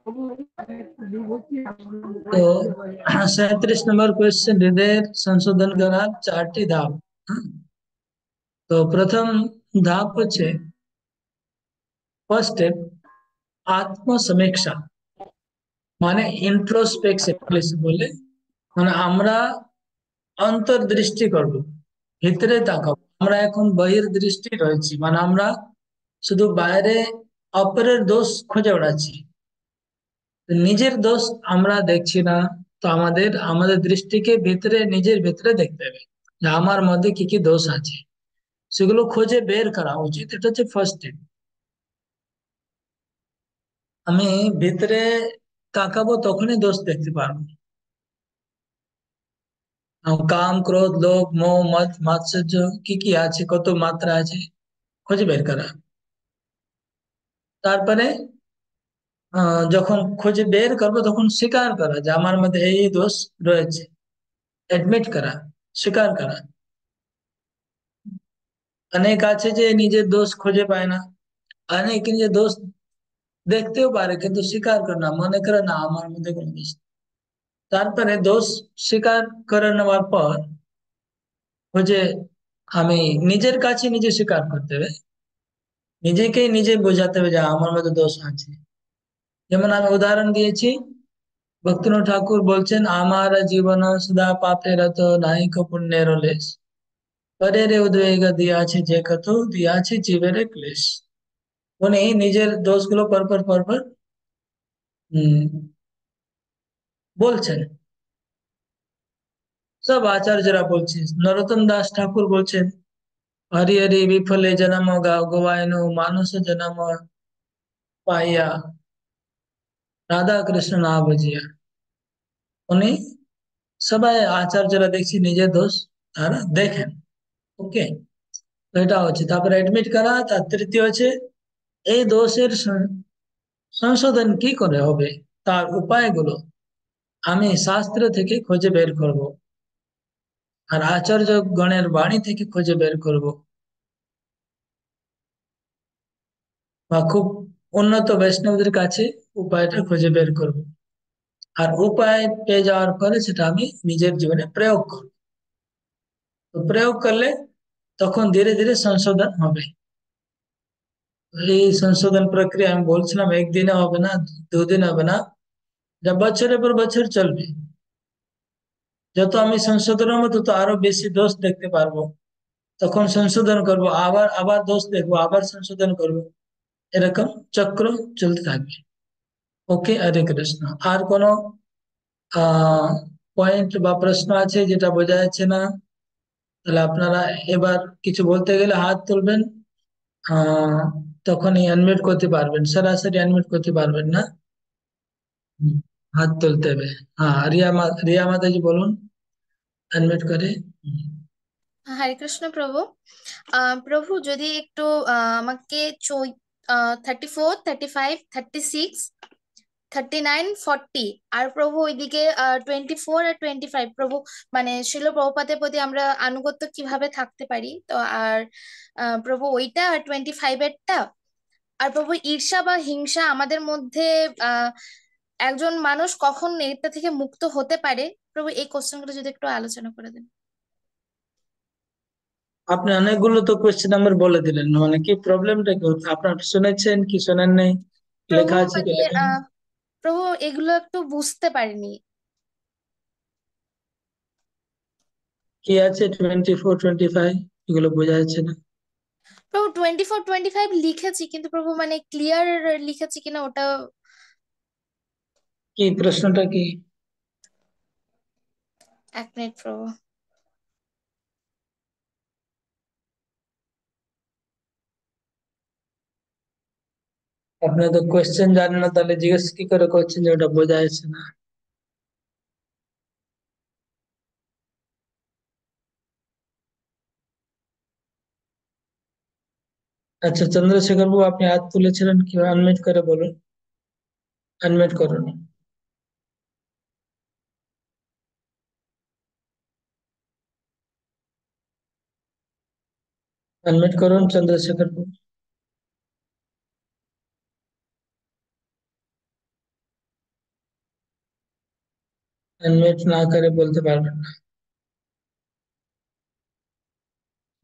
তো 37 নম্বর কোয়েশ্চেন, হৃদয়ের সংশোধন করার 4টি ধাপ। তো প্রথম ধাপ হচ্ছে, ফার্স্ট স্টেপ, আত্মসমীক্ষা, মানে ইন্ট্রোস্পেকশন বলে। মানে আমরা অন্তর্দৃষ্টি করব, ভিতরে তাকাবো। আমরা এখন বহির্দৃষ্টি রয়েছি, মানে আমরা শুধু বাইরে অপরের দোষ খুঁজে বেড়াচ্ছি, নিজের দোষ আমরা দেখছি না। তো আমাদের আমাদের দৃষ্টিকে ভিতরে, নিজের ভিতরে দেখতে হবে যে আমার মধ্যে কি কি দোষ আছে, সেগুলো খুঁজে বের করা উচিত। এটা হচ্ছে ফার্স্ট স্টেপ। আমি ভিতরে তাকাবো, তখনই দোষ দেখতে পারবো। কাম, ক্রোধ, লোভ, মোহ, মদ, মাৎসর্য কি কি আছে, কত মাত্রা আছে, খুঁজে বের করা। তারপরে যখন খুঁজে বের করবো, তখন স্বীকার করা যে আমার মধ্যে এই দোষ রয়েছে, অ্যাডমিট করা, স্বীকার করা। অনেক আছে যে নিজের দোষ খুঁজে পায় না, অনেক নিজের দোষ দেখতেও পারে কিন্তু স্বীকার করে না, মনে করে না আমার মধ্যে কোনো দোষ নেই। তারপরে দোষ স্বীকার করে নেওয়ার পর হচ্ছে আমি নিজের কাছে নিজে স্বীকার করতে হবে, নিজেকেই নিজে বোঝাতে হবে যে আমার মধ্যে দোষ আছে। যেমন আমি উদাহরণ দিয়েছি, ভক্তিনাথ ঠাকুর বলছেন, আমার জীবন সদা পাপের রত, নাহিক পুণ্যের লেশ, পরের উদ্বেগ দিয়াছে যে কত, দিয়াছে জীবের ক্লেশ। উনি নিজের দোষগুলো পরপর পরপর হম বলছেন। সব আচার্যরা বলছেন, নরোত্তম দাস ঠাকুর বলছেন, হরি হরি বিফলে জনম গোয়ায়ন, মানুষ জনম পাইয়া, রাধা কৃষ্ণ না বুঝিয়া। উনি সবাই আচার্যরা দেখছি নিজের দোষ তারা দেখেন। ওকে, তো এটা হচ্ছে। তারপরে এডমিট করা। তার তৃতীয় হচ্ছে, এই দোষের সংশোধন কি করে হবে, তার উপায়গুলো আমি শাস্ত্র থেকে খুঁজে বের করব, আর আচার্য গণের বাণী থেকে খুঁজে বের করব, বা খুব উন্নত বৈষ্ণবদের কাছে উপায়টা খুঁজে বের করব। আর উপায় পেয়ে যাওয়ার পরে সেটা আমি নিজের জীবনে প্রয়োগ করব। তো প্রয়োগ করলে তখন ধীরে ধীরে সংশোধন হবে। এই সংশোধন প্রক্রিয়া আমি বলছিলাম একদিনে হবে না, দুদিন হবে না, যা বছরের পর বছর চলবে। যত আমি সংশোধন হবো তত আরো বেশি দোষ দেখতে পারবো, তখন সংশোধন করব, আবার আবার দোষ দেখবো, আবার সংশোধন করব। এরকম চক্র চলতে থাকবে। ওকে, হরে কৃষ্ণ। আর কোনো পয়েন্ট বা প্রশ্ন আছে যেটা বোঝা যাচ্ছে না? তাহলে আপনারা এবার কিছু বলতে গেলে হাত তুলবেন, আহ তখনই আনমিউট করতে পারবেন, সরাসরি আনমিউট করতে পারবেন না। হুম, হাত তুলতে হবে। হ্যাঁ, রিয়া মাতাজি বলুন, আনমিউট করে। হুম। হরে কৃষ্ণ প্রভু। প্রভু যদি একটু আমাকে 34, 35, 36, 39, 40, আর প্রভু ওইদিকে 24 আর 25, প্রভু মানে শিল প্রভুপাদের প্রতি আমরা আনুগত্য কিভাবে থাকতে পারি তো, আর প্রভু ওইটা, আর 25 এরটা। আর প্রভু ঈর্ষা বা হিংসা আমাদের মধ্যে আহ একজন মানুষ কখন এটা থেকে মুক্ত হতে পারে, প্রভু এই কোশ্চেনগুলো যদি একটু আলোচনা করে দেন। আপনি অনেকগুলো তো কোয়েশ্চেন নাম্বার বলে দিলেন, মানে কি প্রবলেমটা কি হচ্ছে? আপনার শুনেছেন কি শোনেন নাই? প্রভু লেখা আছে কি মানে লেখেন? প্রভু এগুলো একটু বুঝতে পারিনি। কি আছে 24, 25, এগুলো বোঝা যাচ্ছে না। প্রভু 24, 25 লিখেছি, কিন্তু প্রভু মানে ক্লিয়ার লিখেছি কিনা ওটা। কি প্রশ্নটা কি? 1 মিনিট প্রভু। আপনি তো কোয়েশ্চেন জানেন না, তাহলে জিজ্ঞেস কি করে করছেন যে ওটা বোঝা যাচ্ছে না? আচ্ছা, চন্দ্রশেখর বাবু, আপনি হাত তুলেছিলেন, কি আনমিউট করে বলুন, আনমিউট করুন। আনমিউট করুন চন্দ্রশেখর বাবু। अनम्यूट ना करे বলতে পারবেন না।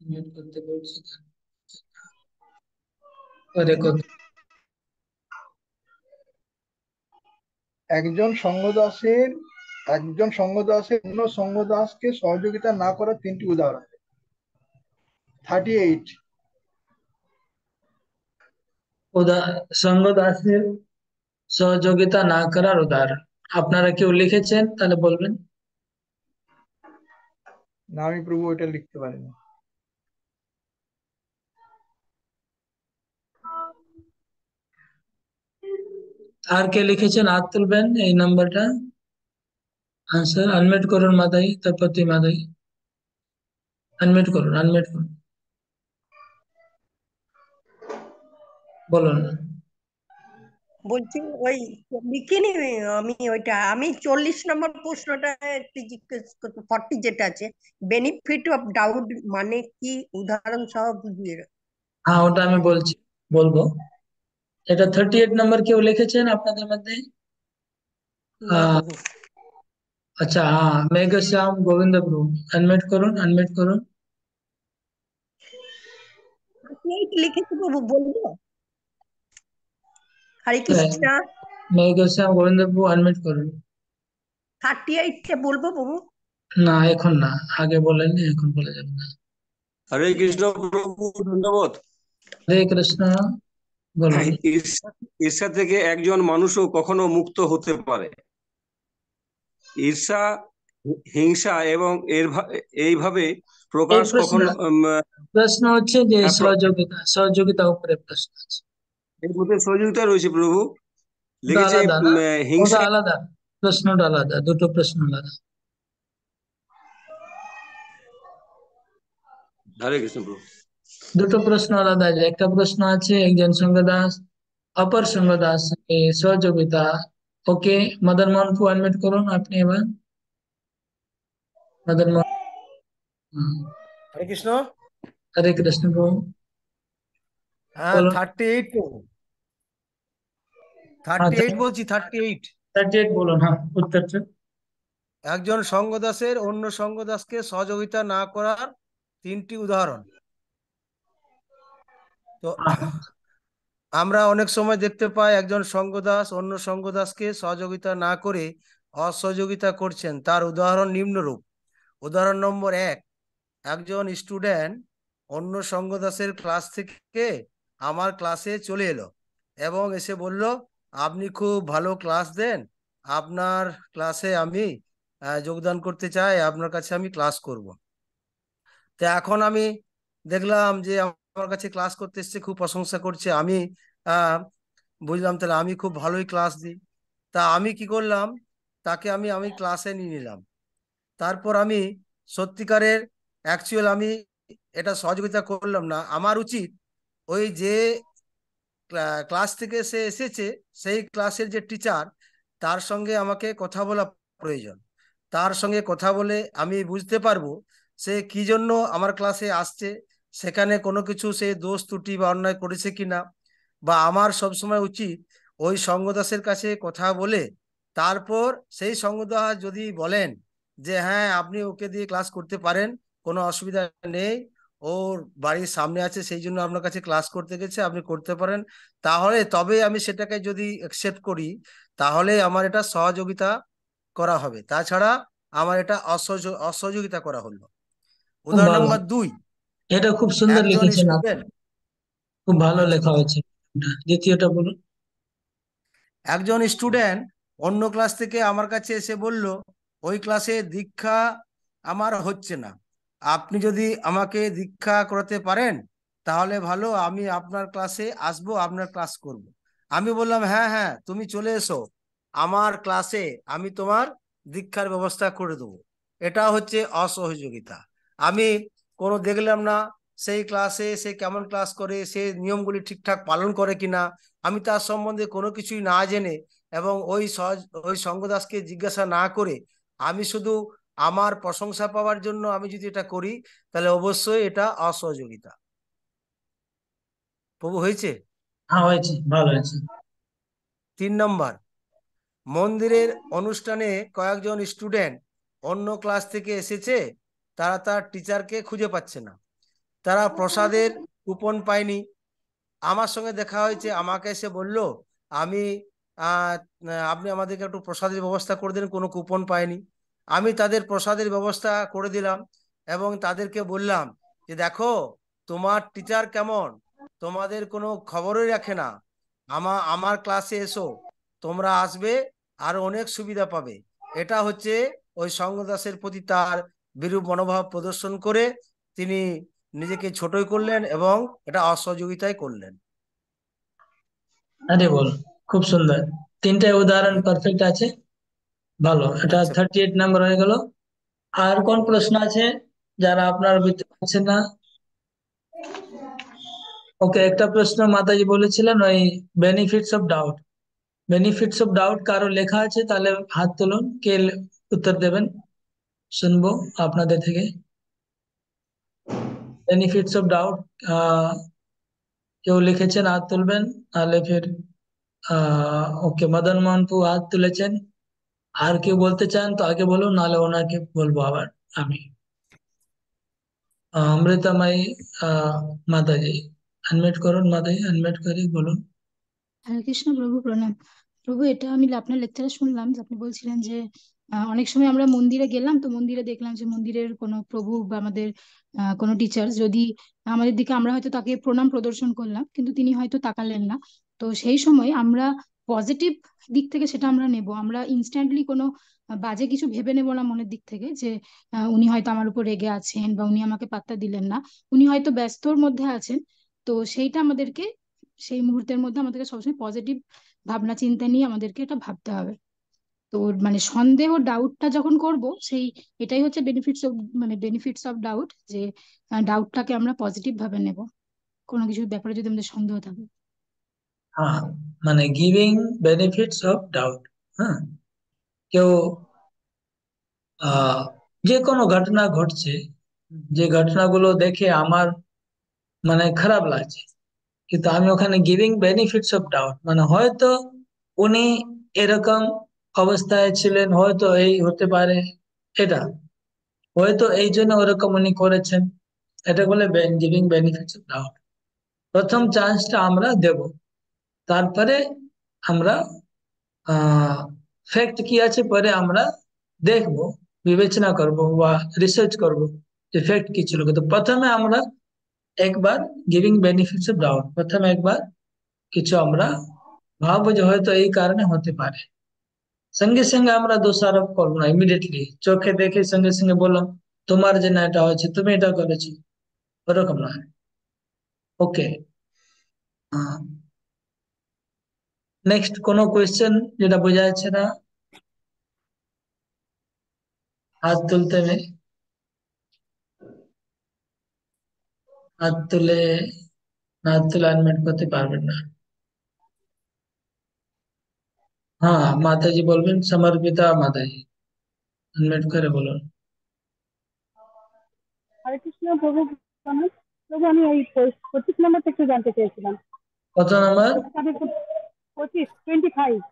মিউট করতে বলছি করে কত। একজন সঙ্গদাসের একজন সঙ্গদাসের অন্য সঙ্গদাসকে সহযোগিতা না করার 3টি উদাহরণ। 38। সঙ্গ দাসের সহযোগিতা না করার উদাহরণ। আপনারা কেউ লিখেছেন তাহলে বলবেন। না, আমি প্রভু ওইটা লিখতে পারিনি। আর কে লিখেছেন হাত তুলবেন এই নাম্বারটা। আনসার আনমিউট করুন মাদাই, তপতি মাদাই, আনমিউট করুন, আনমিউট করুন, বলুন। বলছি ওই লিখিনি আমি ওইটা, আমি 40 নম্বর প্রশ্নটা একটু জিজ্ঞেস করতে, 40 যেটা আছে, বেনিফিট অফ ডাউট মানে কি, উদাহরণ সহ বুঝিয়ে। হ্যাঁ, ওটা আমি বলছি, বলবো। এটা 38 নাম্বার কেউ লিখেছেন আপনাদের মধ্যে? না আহ, প্রভু। আচ্ছা, হ্যাঁ, মেঘশ্যাম গোবিন্দ প্রভু, আনমিউট করুন, আনমিউট করুন। 38 লিখেছি প্রভু, বলবো? হরে হ্যাঁ, কৃষ্ণ। মেঘশ্যাম গোবিন্দ প্রভু, আনমিউট করুন। 38 বলবো প্রভু? না, এখন না, আগে বলেন, এখন বলে যাবেন না। হরে কৃষ্ণ প্রভু, ধন্যবাদ। হরে কৃষ্ণ, বলুন। ঈর্ষা থেকে একজন মানুষও কখনো মুক্ত হতে পারে। ঈর্ষা, হিংসা এবং এইভাবে এই প্রকাশ প্রশ্ন, কখনো প্রশ্ন হচ্ছে যে হ্যাঁ, সহযোগিতা, সহযোগিতা উপরে প্রশ্ন আছে। এর মধ্যে সহযোগিতা রয়েছে প্রভু, ওটা লিখেছে আলাদা না, ওটা হিংসা। আলাদা, প্রশ্নটা আলাদা, দুটো প্রশ্ন আলাদা। হরে কৃষ্ণ প্রভু। দুটো প্রশ্ন আলাদা আছে। একটা প্রশ্ন আছে একজন সঙ্গদাস অপর সঙ্গদাস সঙ্গে সহযোগিতা। ওকে, মদন মোহন को अनम्यूट করুন আপনি এবার। মদন মোহন। হুম, হরে কৃষ্ণ। হরে কৃষ্ণ প্রভু, হ্যাঁ, বলুন। 38 প্রভু, হ্যাঁ, 38 বলছি, 38। 38 বলুন, হ্যাঁ, উত্তরটা। একজন সঙ্গদাসের অন্য সঙ্গদাসকে সহযোগিতা না করার 3টি উদাহরণ। তো হ্যাঁ, আমরা অনেক সময় দেখতে পাই একজন সঙ্গদাস অন্য সঙ্গদাসকে সহযোগিতা না করে অসহযোগিতা করছেন। তার উদাহরণ নিম্নরূপ। উদাহরণ নম্বর 1, একজন স্টুডেন্ট অন্য সঙ্গদাসের ক্লাস থেকে আমার ক্লাসে চলে এলো এবং এসে বলল, আপনি খুব ভালো ক্লাস দেন, আপনার ক্লাসে আমি যোগদান করতে চাই, আপনার কাছে আমি ক্লাস করব। তো এখন আমি দেখলাম যে আমার কাছে ক্লাস করতে এসছে, খুব প্রশংসা করছে, আমি আহ বুঝলাম তাহলে আমি খুব ভালোই ক্লাস দিই। তা আমি কি করলাম, তাকে আমি আমি ক্লাসে নিয়ে নিলাম। তারপর আমি সত্যিকারের অ্যাকচুয়াল আমি এটা সহযোগিতা করলাম না। আমার উচিত ওই যে ক্লাস থেকে সে এসেছে সেই ক্লাসের যে টিচার, তার সঙ্গে আমাকে কথা বলা প্রয়োজন। তার সঙ্গে কথা বলে আমি বুঝতে পারবো সে কি জন্য আমার ক্লাসে আসছে, সেখানে কোনো কিছু সে দোষ ত্রুটি বা অন্যায় করেছে কিনা। বা আমার সবসময় উচিত ওই সঙ্গদাসের কাছে কথা বলে তারপর সেই সঙ্গদাস যদি বলেন যে হ্যাঁ আপনি ওকে দিয়ে ক্লাস করতে পারেন, কোনো অসুবিধা নেই, ওর বাড়ির সামনে আছে সেই জন্য আপনার কাছে ক্লাস করতে গেছে, আপনি করতে পারেন, তাহলে তবে আমি সেটাকে যদি অ্যাকসেপ্ট করি, তাহলে আমার এটা সহযোগিতা করা হবে। তাছাড়া আমার এটা অসহযোগিতা করা হলো। খুব উদাহরণ ভালো, নম্বর 2, এটা খুব সুন্দর একজন লিখেছেন আপনি, স্টুডেন্ট। খুব ভালো আচ্ছা লেখা প্রভু। হয়েছে। দ্বিতীয়টা বলুন। একজন স্টুডেন্ট অন্য ক্লাস থেকে আমার কাছে এসে বলল, ওই ক্লাসে দীক্ষা আমার হচ্ছে না, আপনি যদি আমাকে দীক্ষা করাতে পারেন তাহলে ভালো, আমি আপনার ক্লাসে আসবো, আপনার ক্লাস করব। আমি বললাম হ্যাঁ হ্যাঁ তুমি চলে এসো আমার ক্লাসে, আমি তোমার দীক্ষার ব্যবস্থা করে দেবো। এটা হচ্ছে অসহযোগিতা। আমি কোনো দেখলাম না সেই ক্লাসে সে কেমন ক্লাস করে, সে নিয়মগুলি ঠিকঠাক পালন করে কিনা, আমি তার সম্বন্ধে কোনো কিছুই না জেনে এবং ওই সঙ্গদাসকে জিজ্ঞাসা না করে আমি শুধু আমার প্রশংসা পাওয়ার জন্য আমি যদি এটা করি, তাহলে অবশ্যই এটা অসহযোগিতা। প্রভু, হয়েছে? হ্যাঁ, হয়েছে, ভালো হয়েছে। 3 নম্বর, মন্দিরের অনুষ্ঠানে কয়েকজন স্টুডেন্ট অন্য ক্লাস থেকে এসেছে, তারা তার টিচারকে খুঁজে পাচ্ছে না, তারা প্রসাদের কুপন পায়নি। আমার সঙ্গে দেখা হয়েছে, আমাকে এসে বলল আমি আপনি আমাদেরকে একটু প্রসাদের ব্যবস্থা করে দিন, কোনো কুপন পাইনি। আমি তাদের প্রসাদের ব্যবস্থা করে দিলাম এবং তাদেরকে বললাম যে দেখো, তোমার টিচার কেমন, তোমাদের কোনো খবরই রাখে না, আমার ক্লাসে এসো, তোমরা আসবে আর অনেক সুবিধা পাবে। এটা হচ্ছে ওই সঙ্গদাসের প্রতি তার বিরূপ মনোভাব প্রদর্শন করে তিনি নিজেকে ছোটই করলেন এবং এটা অসহযোগিতায় করলেন। আরে বল, খুব সুন্দর, তিনটাই উদাহরণ পারফেক্ট আছে। ভালো, এটা আচ্ছা, 38 নাম্বার হয়ে গেল। আর কোন প্রশ্ন আছে যারা আপনার বুঝতে পারছেন না? ওকে, একটা প্রশ্ন মাতাজি বলেছিলেন ওই benefits of doubt. Benefits of doubt কারো লেখা আছে? তাহলে হাত তুলুন, কে উত্তর দেবেন, শুনবো আপনাদের থেকে। বেনিফিটস অফ ডাউট কেউ লিখেছেন, হাত তুলবেন, নাহলে ফির ওকে, মদন মোহনপু হাত তুলেছেন। আর কেউ বলতে চান তো আগে বলুন, নাহলে ওনাকে বলবো আবার আমি। অমৃতাময়ী মাতাজি, আনমিউট করুন, মাতাজি আনমিউট করে বলুন। হরে কৃষ্ণ প্রভু, প্রণাম। প্রভু, এটা আমি আপনার লেকচারে শুনলাম যে আপনি বলছিলেন যে অনেক সময় আমরা মন্দিরে গেলাম, তো মন্দিরে দেখলাম যে মন্দিরের কোনো প্রভু বা আমাদের কোনো টিচার যদি আমাদের দিকে, আমরা হয়তো তাকে প্রণাম প্রদর্শন করলাম কিন্তু তিনি হয়তো তাকালেন না। তো সেই সময় আমরা পজিটিভ দিক থেকে সেটা আমরা নেব, আমরা ইনস্ট্যান্টলি কোনো বাজে কিছু ভেবে নেব না মনের দিক থেকে যে উনি হয়তো আমার উপর রেগে আছেন বা উনি আমাকে পাত্তা দিলেন না, উনি হয়তো ব্যস্তর মধ্যে আছেন। তো সেইটা আমাদেরকে, সেই মুহূর্তের মধ্যে আমাদেরকে সবসময় পজিটিভ ভাবনা চিন্তা নিয়ে আমাদেরকে এটা ভাবতে হবে। তো মানে সন্দেহ, ডাউটটা যখন করব, সেই এটাই হচ্ছে বেনিফিটস অফ, মানে বেনিফিটস অফ ডাউট, যে ডাউটটাকে আমরা পজিটিভ ভাবে নেব কোনো কিছুর ব্যাপারে যদি আমাদের সন্দেহ থাকে। হ্যাঁ, মানে গিভিং বেনিফিটস অফ ডাউট। হ্যাঁ, কেউ আহ যে কোনো ঘটনা ঘটছে, যে ঘটনাগুলো দেখে আমার মানে খারাপ লাগছে, কিন্তু আমি ওখানে গিভিং বেনিফিটস অফ ডাউট, মানে হয়তো উনি এরকম অবস্থায় ছিলেন, হয়তো এই হতে পারে, এটা হয়তো এই জন্য ওরকম উনি করেছেন, এটা বলে গিভিং বেনিফিটস অফ ডাউট। প্রথম চান্সটা আমরা দেব, তারপরে আমরা ফ্যাক্ট কি আছে পরে আমরা দেখব, বিবেচনা করব বা রিসার্চ করব যে ফ্যাক্ট কি ছিল। কিন্তু প্রথমে আমরা একবার গিভিং বেনিফিটস অফ ডাউট, প্রথমে একবার কিছু আমরা ভাববো যে হয়তো এই কারণে হতে পারে। সঙ্গে সঙ্গে আমরা দোষারোপ করবো না, ইমিডিয়েটলি চোখে দেখে সঙ্গে সঙ্গে বললাম তোমার জন্য এটা হয়েছে, তুমি এটা করেছো, ওরকম নয়। ওকে, নেক্সট কোনো কোয়েশ্চেন যেটা বোঝা যাচ্ছে না? হাত তুলতে হবে, হাত তুলে, হাত তুলে আনমিউট করতে পারবেন না। হ্যাঁ, মাতাজি বলবেন, সমর্পিতা মাতাজি আনমিউট করে বলুন। হরে কৃষ্ণ প্রভু, প্রণাম। প্রভু, আমি এই 25 নম্বরটা একটু জানতে চেয়েছিলাম। কত নাম্বার? 25।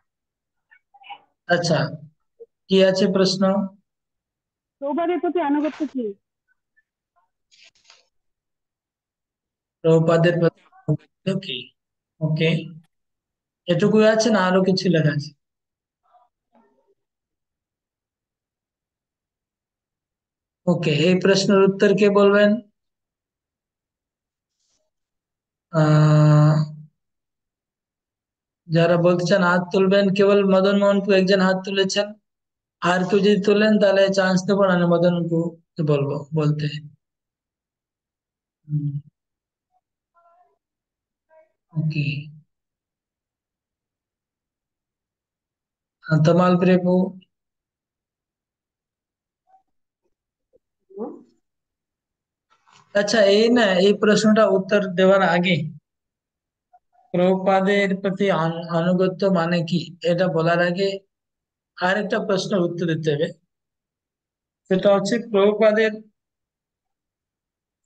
আচ্ছা, কি আছে প্রশ্ন? প্রভুপাদের প্রতি আনুগত্য কি? প্রভুপাদের প্রতি আনুগত্য কি? ওকে, এটুকুই আছে না আরো কিছু লেখা আছে? ওকে, এই প্রশ্নের উত্তর কে বলবেন? আহ যারা বলতে চান হাত তুলবেন, কেবল মদন মোহনপু একজন হাত তুলেছেন, আর কেউ যদি তোলেন তাহলে চান্স দেবো, না মদন মোহনপুকে বলবো বলতে। ওকে, তমাল প্রভু। আচ্ছা, এই না, এই প্রশ্নটা উত্তর দেওয়ার আগে প্রভুপাদের প্রতি আনুগত্য মানে কি এটা বলার আগে আর একটা প্রশ্নের উত্তর দিতে হবে। সেটা হচ্ছে প্রভুপাদের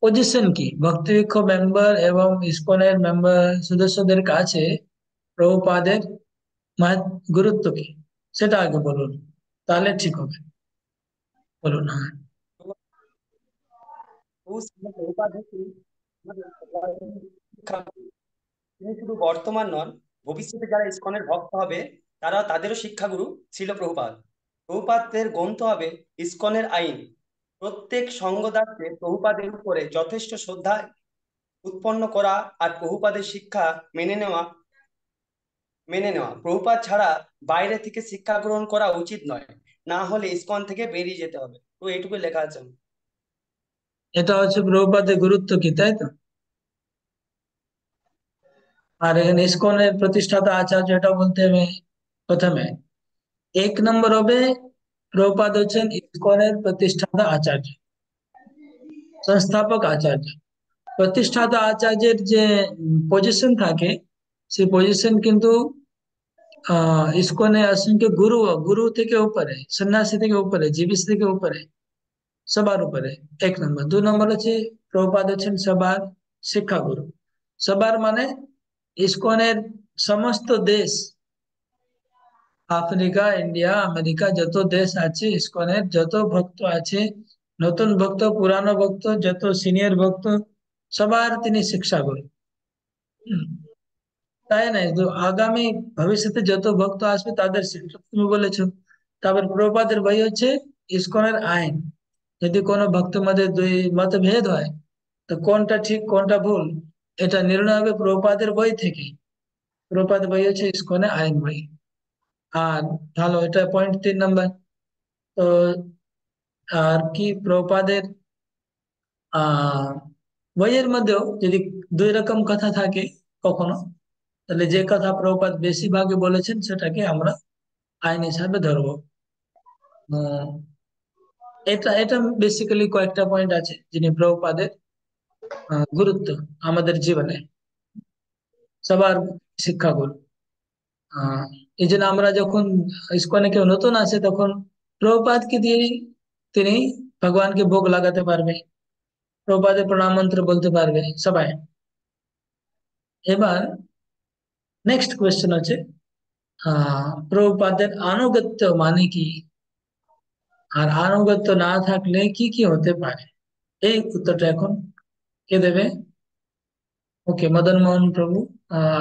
পজিশন কি, ভক্তিবৃক্ষ মেম্বার এবং ইসকনের মেম্বার সদস্যদের কাছে প্রভুপাদের গুরুত্ব কি? সেটা আগে বলুন, তাহলে ঠিক হবে। বলুন। হ্যাঁ, তিনি শুধু বর্তমান নন, ভবিষ্যতে যারা ইসকনের ভক্ত হবে তারা তাদেরও শিক্ষাগুরু ছিল প্রভুপাদ। প্রভুপাদের গ্রন্থ হবে ইসকনের আইন। প্রত্যেক সঙ্গদাসকে প্রভুপাদের উপরে যথেষ্ট শ্রদ্ধা উৎপন্ন করা আর প্রভুপাদের শিক্ষা মেনে নেওয়া প্রভুপাদ ছাড়া বাইরে থেকে শিক্ষা গ্রহণ করা উচিত নয়, না হলে ইসকন থেকে বেরিয়ে যেতে হবে। তো এইটুকু লেখা আছে। এটা হচ্ছে প্রভুপাদের গুরুত্ব কি, তাই তো? আর এখানে ইসকনের প্রতিষ্ঠাতা আচার্য, এটা বলতে হবে প্রথমে। 1 নম্বর হবে প্রভুপাদ হচ্ছেন ইসকনের প্রতিষ্ঠাতা আচার্য, সংস্থাপক আচার্য। প্রতিষ্ঠাতা আচার্যের যে পজিশন থাকে, সেই পজিশন কিন্তু ইসকনে অসংখ্য গুরু, গুরু থেকে উপরে, সন্ন্যাসী থেকে উপরে, জীবিস থেকে উপরে, সবার উপরে। 1 নম্বর। 2 নম্বর হচ্ছে প্রভুপাদ হচ্ছেন সবার শিক্ষাগুরু। সবার মানে ইসকনের সমস্ত দেশ, আফ্রিকা, ইন্ডিয়া, আমেরিকা, যত দেশ আছে, ইসকনের যত ভক্ত আছে, নতুন ভক্ত, পুরানো ভক্ত, যত সিনিয়র ভক্ত, সবার তিনি শিক্ষাগুরু। হুম, তাই না? তো আগামী ভবিষ্যতে যত ভক্ত আসবে তাদের শিক্ষক তুমি বলেছো। তারপর প্রভুপাদের বই হচ্ছে ইসকনের আইন। যদি কোনো ভক্ত মধ্যে দুই মতভেদ হয়, তো কোনটা ঠিক কোনটা ভুল, এটা নির্ণয় হবে প্রভুপাদের বই থেকে। প্রভুপাদ বই হচ্ছে ইসকনের আইন বই। আর ভালো, এটা পয়েন্ট 3 নম্বর। তো আর কি, প্রভুপাদের আহ বইয়ের মধ্যেও যদি 2 রকম কথা থাকে কখনো, তাহলে যে কথা প্রভুপাদ বেশিরভাগে বলেছেন সেটাকে আমরা আইন হিসাবে ধরবো। উম, এটা এটা বেসিক্যালি কয়েকটা পয়েন্ট আছে যিনি প্রভুপাদের গুরুত্ব আমাদের জীবনে, সবার শিক্ষাগুরু। এই জন্য আমরা যখন ইসকনে কেউ নতুন আসে, তখন প্রভুপাদকে দিয়ে তিনি ভগবানকে ভোগ লাগাতে পারবে, প্রভুপাদের প্রণাম মন্ত্র বলতে পারবে সবাই। এবার নেক্সট কোয়েশ্চেন হচ্ছে প্রভুপাদের আনুগত্য মানে কি, আর আনুগত্য না থাকলে কি কি হতে পারে? এই উত্তরটা এখন কে দেবে? ওকে, মদন মোহন প্রভু,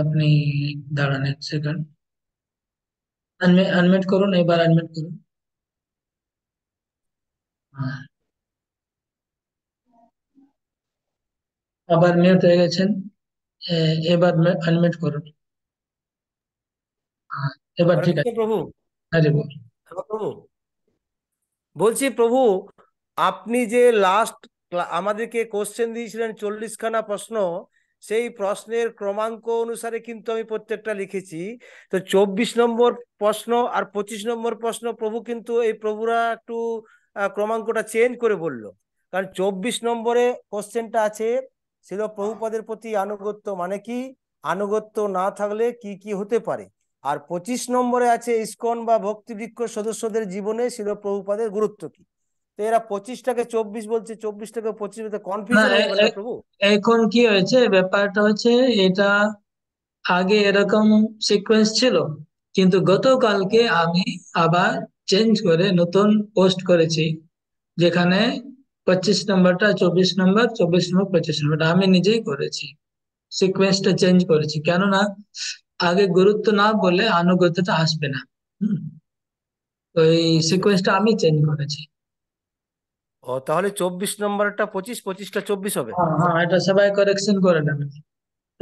আপনি দাঁড়ান 1 সেকেন্ড। আনমিউট করুন, এবার আনমিউট করুন। হ্যাঁ, আবার মিউট হয়ে গেছেন। এবার আনমিউট করুন। হ্যাঁ, এবার হরে ঠিক কৃষ্ণ আছে। প্রভু। আরে বল। হ্যালো প্রভু, বলছি প্রভু, আপনি যে লাস্ট আমাদেরকে কোশ্চেন দিয়েছিলেন 40খানা প্রশ্ন, সেই প্রশ্নের ক্রমাঙ্ক অনুসারে কিন্তু আমি প্রত্যেকটা লিখেছি। তো 24 নম্বর প্রশ্ন আর 25 নম্বর প্রশ্ন প্রভু কিন্তু এই প্রভুরা একটু ক্রমাঙ্কটা চেঞ্জ করে বললো। কারণ 24 নম্বরে কোশ্চেনটা আছে ছিল প্রভুপাদের প্রতি আনুগত্য মানে কি, আনুগত্য না থাকলে কি কি হতে পারে। আর 25 নম্বরে আছে ইসকন বা ভক্তিবৃক্ষ সদস্যদের জীবনে ছিল প্রভুপাদের গুরুত্ব কি। তো এরা 25টাকে 24 বলছে, 24টাকে 25 বলতে না, কনফিউশন হয়ে যাবে না প্রভু? এখন কি হয়েছে, ব্যাপারটা হচ্ছে এটা আগে এরকম সিকোয়েন্স ছিল, কিন্তু গতকালকে আমি আবার চেঞ্জ করে নতুন পোস্ট করেছি, যেখানে 25 নম্বরটা 24 নম্বর, 24 নম্বর 25 নম্বরটা আমি নিজেই করেছি। সিকোয়েন্সটা চেঞ্জ করেছি, কেননা আগে গুরুত্ব না বলে আনুগত্যটা আসবে না। হুম, তো এই আচ্ছা আচ্ছা। সিকোয়েন্সটা আমি চেঞ্জ করেছি। ও তাহলে 24 নম্বরটা 25, 25টা 24 হবে। হ্যাঁ হ্যাঁ, এটা সবাই কারেকশন করে নেবেন।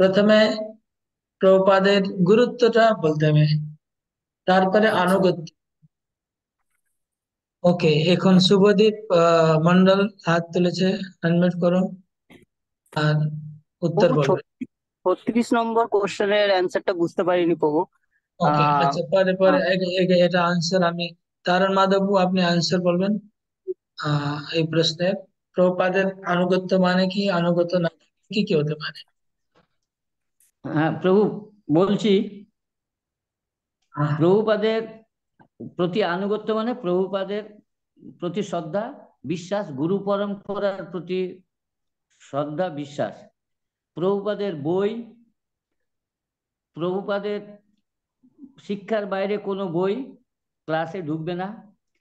প্রথমে প্রভুপাদের গুরুত্বটা বলতে হবে, তারপরে আচ্ছা আনুগত্য। ওকে, এখন আচ্ছা। শুভদীপ মন্ডল হাত তুলেছে, আনমিউট করো আর উত্তর প্রভু বলবে। 36 নম্বর কোশ্চেনের অ্যান্সারটা বুঝতে পারিনি প্রভু। ওকে, আহ আচ্ছা, পরে পরে এটা আনসার আমি, তারণ মাধব আপনি আনসার বলবেন এই প্রশ্নের। প্রভুপাদের আনুগত্য মানে কি, আনুগত্য না থাকলে কি কি হতে পারে? হ্যাঁ প্রভু, বলছি হ্যাঁ, প্রভুপাদের প্রতি আনুগত্য মানে প্রভুপাদের প্রতি শ্রদ্ধা, বিশ্বাস, গুরু পরম্পরার প্রতি শ্রদ্ধা, বিশ্বাস, প্রভুপাদের বই, প্রভুপাদের শিক্ষার বাইরে কোনো বই, ক্লাসে ঢুকবে না,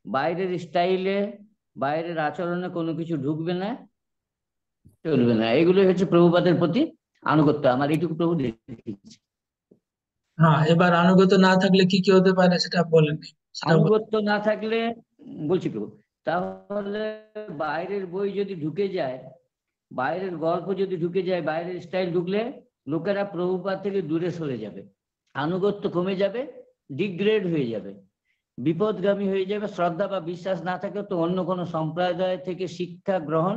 বাইরের স্টাইলে বাইরের আচরণে কোনো কিছু ঢুকবে না, চলবে না। এগুলোই হচ্ছে প্রভুপাদের প্রতি আনুগত্য। আমার এইটুকু প্রভু দেখিয়েছে। হ্যাঁ, এবার আনুগত্য না থাকলে কি কি হতে পারে সেটা বলেন, সেটা বলেন। আনুগত্য না থাকলে বলছি প্রভু, তাহলে বাইরের বই যদি ঢুকে যায়, বাইরের গল্প যদি ঢুকে যায়, বাইরের স্টাইল ঢুকলে লোকেরা প্রভুপাদ থেকে দূরে সরে যাবে, আনুগত্য কমে যাবে, ডিগ্রেড হয়ে যাবে, বিপদগামী হয়ে যাবে। শ্রদ্ধা বা বিশ্বাস না থাকে তো অন্য কোনো সম্প্রদায় থেকে শিক্ষা গ্রহণ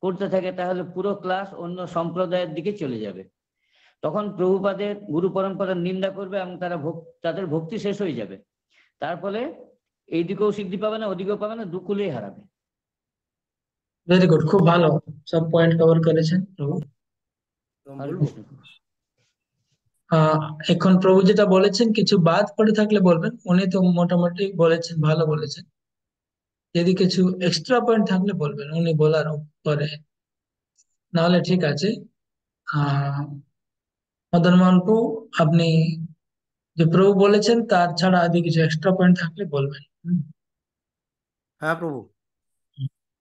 করতে থাকে, তাহলে পুরো ক্লাস অন্য সম্প্রদায়ের দিকে চলে যাবে। তখন প্রভুপাদের গুরু পরম্পরার নিন্দা করবে এবং তাদের ভক্তি শেষ হয়ে যাবে। তার ফলে এইদিকেও সিদ্ধি পাবে না, ওদিকেও পাবে না, দুকুলেই হারাবে। ভেরি গুড, খুব ভালো, সব পয়েন্ট কভার করেছেন প্রভু। এখন প্রভু যেটা বলেছেন কিছু বাদ পড়ে থাকলে বলবেন, উনি তো মোটামুটি বলেছেন, ভালো বলেছেন। যদি কিছু এক্সট্রা পয়েন্ট থাকলে বলবেন উনি বলার পরে, নাহলে ঠিক আছে। মদন মোহনপু, আপনি যে প্রভু বলেছেন তার ছাড়া আদি কিছু এক্সট্রা পয়েন্ট থাকলে বলবেন। হ্যাঁ প্রভু,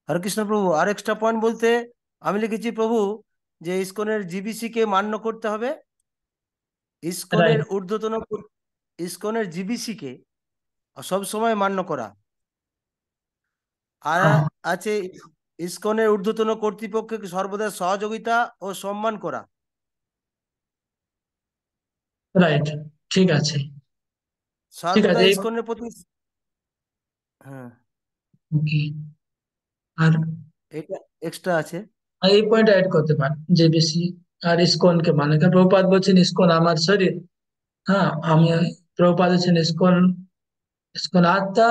হরে কৃষ্ণ প্রভু। আর এক্সট্রা পয়েন্ট বলতে আমি লিখেছি প্রভু যে ইসকনের জিবিসি কে মান্য করতে হবে, ইসকনের ঊর্ধ্বতন, ইসকনের জিবিসি কে সব সময় মান্য করা, আর আছে ইসকনের ঊর্ধ্বতন কর্তৃপক্ষকে সর্বদা সহযোগিতা ও সম্মান করা। রাইট, ঠিক আছে, ঠিক সর্বদা আছে। ইসকনের প্রতি, হ্যাঁ ওকে, আর এটা এক্সট্রা আছে। এই পয়েন্ট অ্যাড করতে পারেন যে বেশি আর ইসকনকে মানে, কারণ প্রভুপাদ বলছেন ইসকন আমার শরীর। হ্যাঁ, আমি, প্রভুপাদ হচ্ছেন ইসকন, ইসকন আত্মা,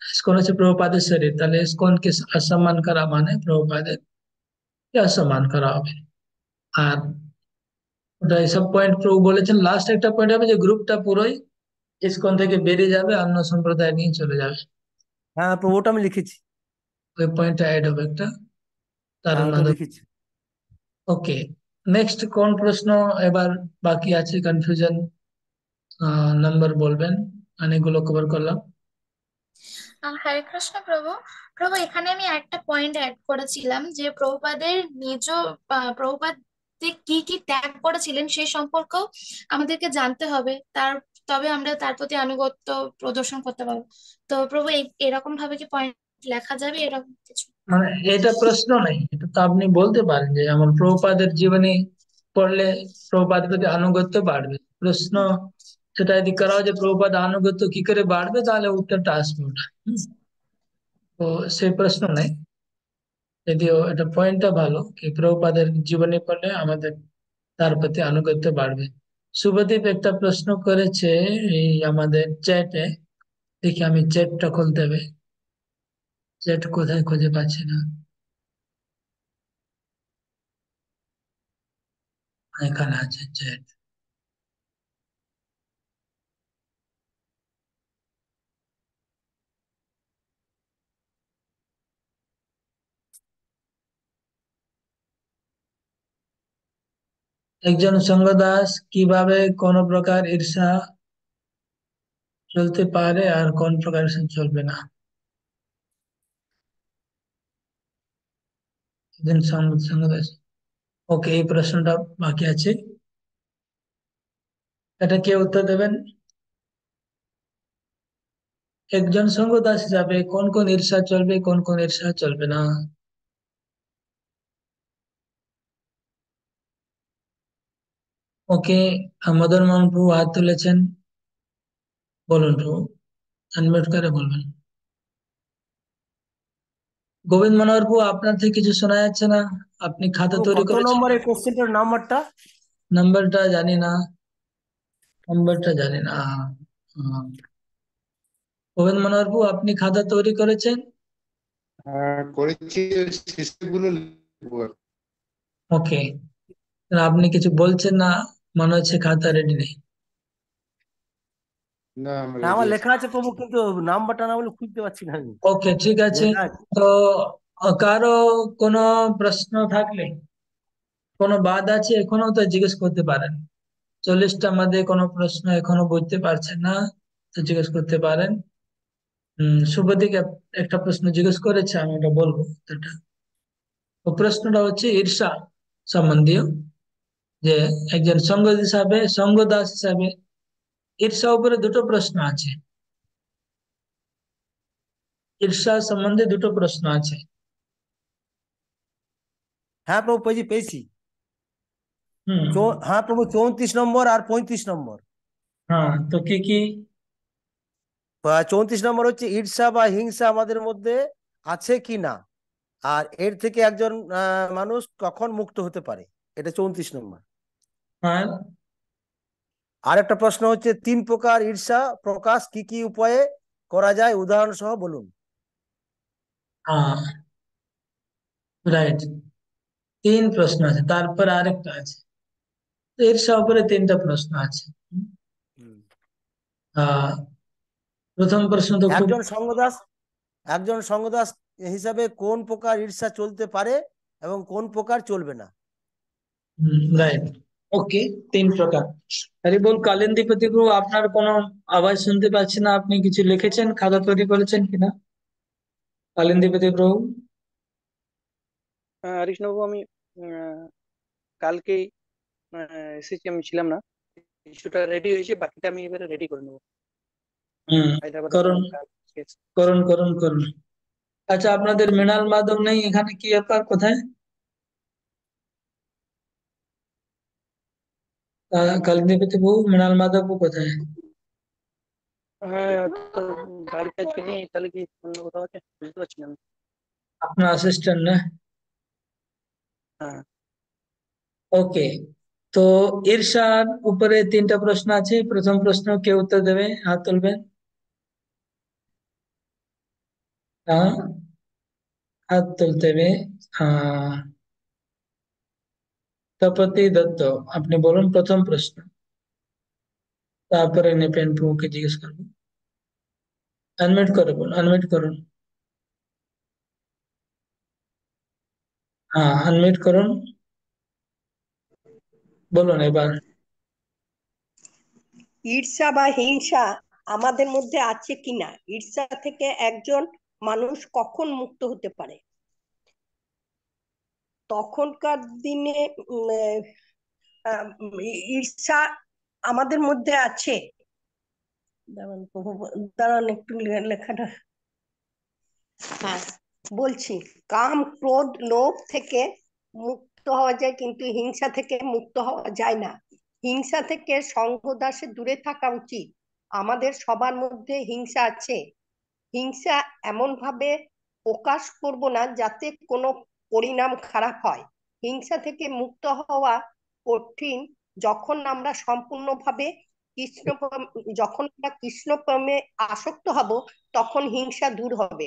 ইসকন হচ্ছে প্রভুপাদের শরীর। তাহলে ইসকনকে অসম্মান করা মানে প্রভুপাদের অসম্মান করা হবে। আর ওটা এইসব পয়েন্ট প্রভু বলেছেন। লাস্ট একটা পয়েন্ট হবে যে গ্রুপটা পুরোই ইসকন থেকে বেরিয়ে যাবে, অন্য সম্প্রদায় নিয়ে চলে যাবে। হ্যাঁ প্রভু, ওটা আমি লিখেছি, ওই পয়েন্টটা অ্যাড হবে একটা তার ওটা মাধ্যমে। লিখেছি। ওকে, নেক্সট কোন প্রশ্ন এবার বাকি আছে? কনফিউশন নাম্বার বলবেন, অনেকগুলো কভার করলাম। হরে কৃষ্ণ প্রভু। প্রভু, এখানে আমি একটা পয়েন্ট অ্যাড করেছিলাম যে প্রভুপাদের নিজ প্রভুপাদ কি কি ত্যাগ করেছিলেন সেই সম্পর্কেও আমাদেরকে জানতে হবে, তবে আমরা তার প্রতি আনুগত্য প্রদর্শন করতে পারবো। তো প্রভু, এরকম ভাবে কি পয়েন্ট লেখা যাবে, এরকম কিছু? মানে এটা প্রশ্ন নাই, এটা তো আপনি বলতে পারেন যে আমার প্রভুপাদের জীবনী পড়লে প্রভুপাদের প্রতি আনুগত্য বাড়বে। প্রশ্ন সেটা যদি করা হয় যে প্রভুপাদ আনুগত্য কি করে বাড়বে, তাহলে উত্তরটা আসবে ওটা। তো সেই প্রশ্ন নাই, যদিও এটা পয়েন্টটা ভালো কি প্রভুপাদের জীবনী পড়লে আমাদের তার প্রতি আনুগত্য বাড়বে। শুভদীপ একটা প্রশ্ন করেছে এই আমাদের চ্যাটে, দেখি আমি চ্যাটটা খুলতে হবে, চ্যাট কোথায় খুঁজে পাচ্ছি না। এখানে আছে চ্যাট। একজন সঙ্গদাস কিভাবে কোন প্রকার ঈর্ষা চলতে পারে আর কোন প্রকার ঈর্ষা চলবে না? একজন সঙ্গদাস, ওকে, এই প্রশ্নটা বাকি আছে, এটা কে উত্তর দেবেন? একজন সঙ্গদাস হিসাবে কোন কোন ঈর্ষা চলবে, কোন কোন ঈর্ষা চলবে না? ওকে, মদন মোহন প্রভু হাত তুলেছেন, বলুন প্রভু, আনমিউট করে বলবেন। গোবিন্দ মনোহর প্রভু, আপনার থেকে কিছু শোনা যাচ্ছে না, আপনি খাতা তৈরি কত করেছেন? নম্বরের কোশ্চেনটার নাম্বারটা? নাম্বারটা জানি না, নাম্বারটা জানি না। গোবিন্দ মনোহর প্রভু, আপনি খাতা তৈরি করেছেন? করেছি, শিশুগুলো লিখবো। ওকে, আপনি কিছু বলছেন না, মনে হচ্ছে খাতা রেডি নেই। না, আমার লেখা আছে প্রভু, কিন্তু নাম্বারটা না বলে খুঁজতে পারছি না আমি। ওকে, ঠিক আছে। লেখা আছে। তো কারো কোনো প্রশ্ন থাকলে, কোনো বাদ আছে এখনো, তো জিজ্ঞেস করতে পারেন। 40টার মধ্যে কোনো প্রশ্ন এখনো বুঝতে পারছেন না তো জিজ্ঞেস করতে পারেন। শুভদীপ একটা প্রশ্ন জিজ্ঞেস করেছে, আমি এটা বলবো উত্তরটা। তো প্রশ্নটা হচ্ছে ঈর্ষা সম্বন্ধীয়, যে একজন সঙ্গদাস হিসাবে ঈর্ষা উপরে দুটো প্রশ্ন আছে। ঈর্ষা সম্বন্ধে দুটো প্রশ্ন আছে। হ্যাঁ প্রভু পেয়েছি। হুম। হ্যাঁ প্রভু 34 নম্বর আর 35 নম্বর। হ্যাঁ, তো কি কি? 34 নম্বর হচ্ছে ঈর্ষা বা হিংসা আমাদের মধ্যে আছে কি না, আর এর থেকে একজন মানুষ কখন মুক্ত হতে পারে, এটা 34 নম্বর। হ্যাঁ, আর একটা প্রশ্ন হচ্ছে 3 প্রকার ঈর্ষা প্রকাশ কি কি উপায়ে করা যায়, উদাহরণ সহ বলুন। হ্যাঁ, রাইট। 3 প্রশ্ন আছে, তারপর আরেকটা আছে। তো ঈর্ষা উপরে 3টা প্রশ্ন আছে। আহ প্রথম প্রশ্ন তো খুব একজন সঙ্গদাস হিসাবে কোন প্রকার ঈর্ষা চলতে পারে এবং কোন প্রকার চলবে না। রাইট। ওকে, 3 প্রকার। হরি বল কালিন্দীপতি প্রভু, আপনার কোনো আওয়াজ শুনতে পাচ্ছি না। আপনি কিছু লিখেছেন, খাতা তৈরি করেছেন কিনা কালিন্দীপতি প্রভু? হরিষ্ণবাবু, আমি কালকেই এসেছি, আমি ছিলাম না। কিছুটা রেডি হয়েছে, বাকিটা আমি এবারে রেডি করে নেবো। করুন করুন করুন করুন। আচ্ছা, আপনাদের মৃণাল মাধব নেই এখানে, কি ব্যাপার? কোথায় কালিন্দীপতি প্রভু? মৃণাল মাধব কোথায়? হ্যাঁ, তো বাড়িতে আজকে নেই, তাহলে কি অন্য কোথাও আছে? বুঝতে পারছি না আমি। আপনার অ্যাসিস্ট্যান্ট না? হ্যাঁ। ওকে, তো ঈর্ষার উপরে 3টা প্রশ্ন আছে। প্রথম প্রশ্ন কে উত্তর দেবে? হাত তুলবেন। হ্যাঁ, হাত তুলতে হবে। তপতি দত্ত, আপনি বলুন প্রথম প্রশ্ন, তারপরে নিপেন প্রভুকে জিজ্ঞেস করবো। আনমিউট করে বলুন, আনমিউট করুন। হ্যাঁ, আনমিউট করুন, বলুন এবার। ঈর্ষা বা হিংসা আমাদের মধ্যে আছে কিনা, ঈর্ষা থেকে একজন মানুষ কখন মুক্ত হতে পারে? তখনকার দিনে ঈর্ষা আমাদের মধ্যে আছে। দাঁড়ান একটু লেখাটা। হ্যাঁ, বলছি, কাম ক্রোধ লোভ থেকে মুক্ত হওয়া যায়, কিন্তু হিংসা থেকে মুক্ত হওয়া যায় না। হিংসা থেকে সঙ্গদাসে দূরে থাকা উচিত। আমাদের সবার মধ্যে হিংসা আছে। হিংসা এমন ভাবে প্রকাশ করব না যাতে কোনো পরিণাম খারাপ হয়। হিংসা থেকে মুক্ত হওয়া কঠিন। যখন আমরা সম্পূর্ণভাবে যখন আমরা কৃষ্ণ প্রেমে আসক্ত হব, তখন হিংসা দূর হবে।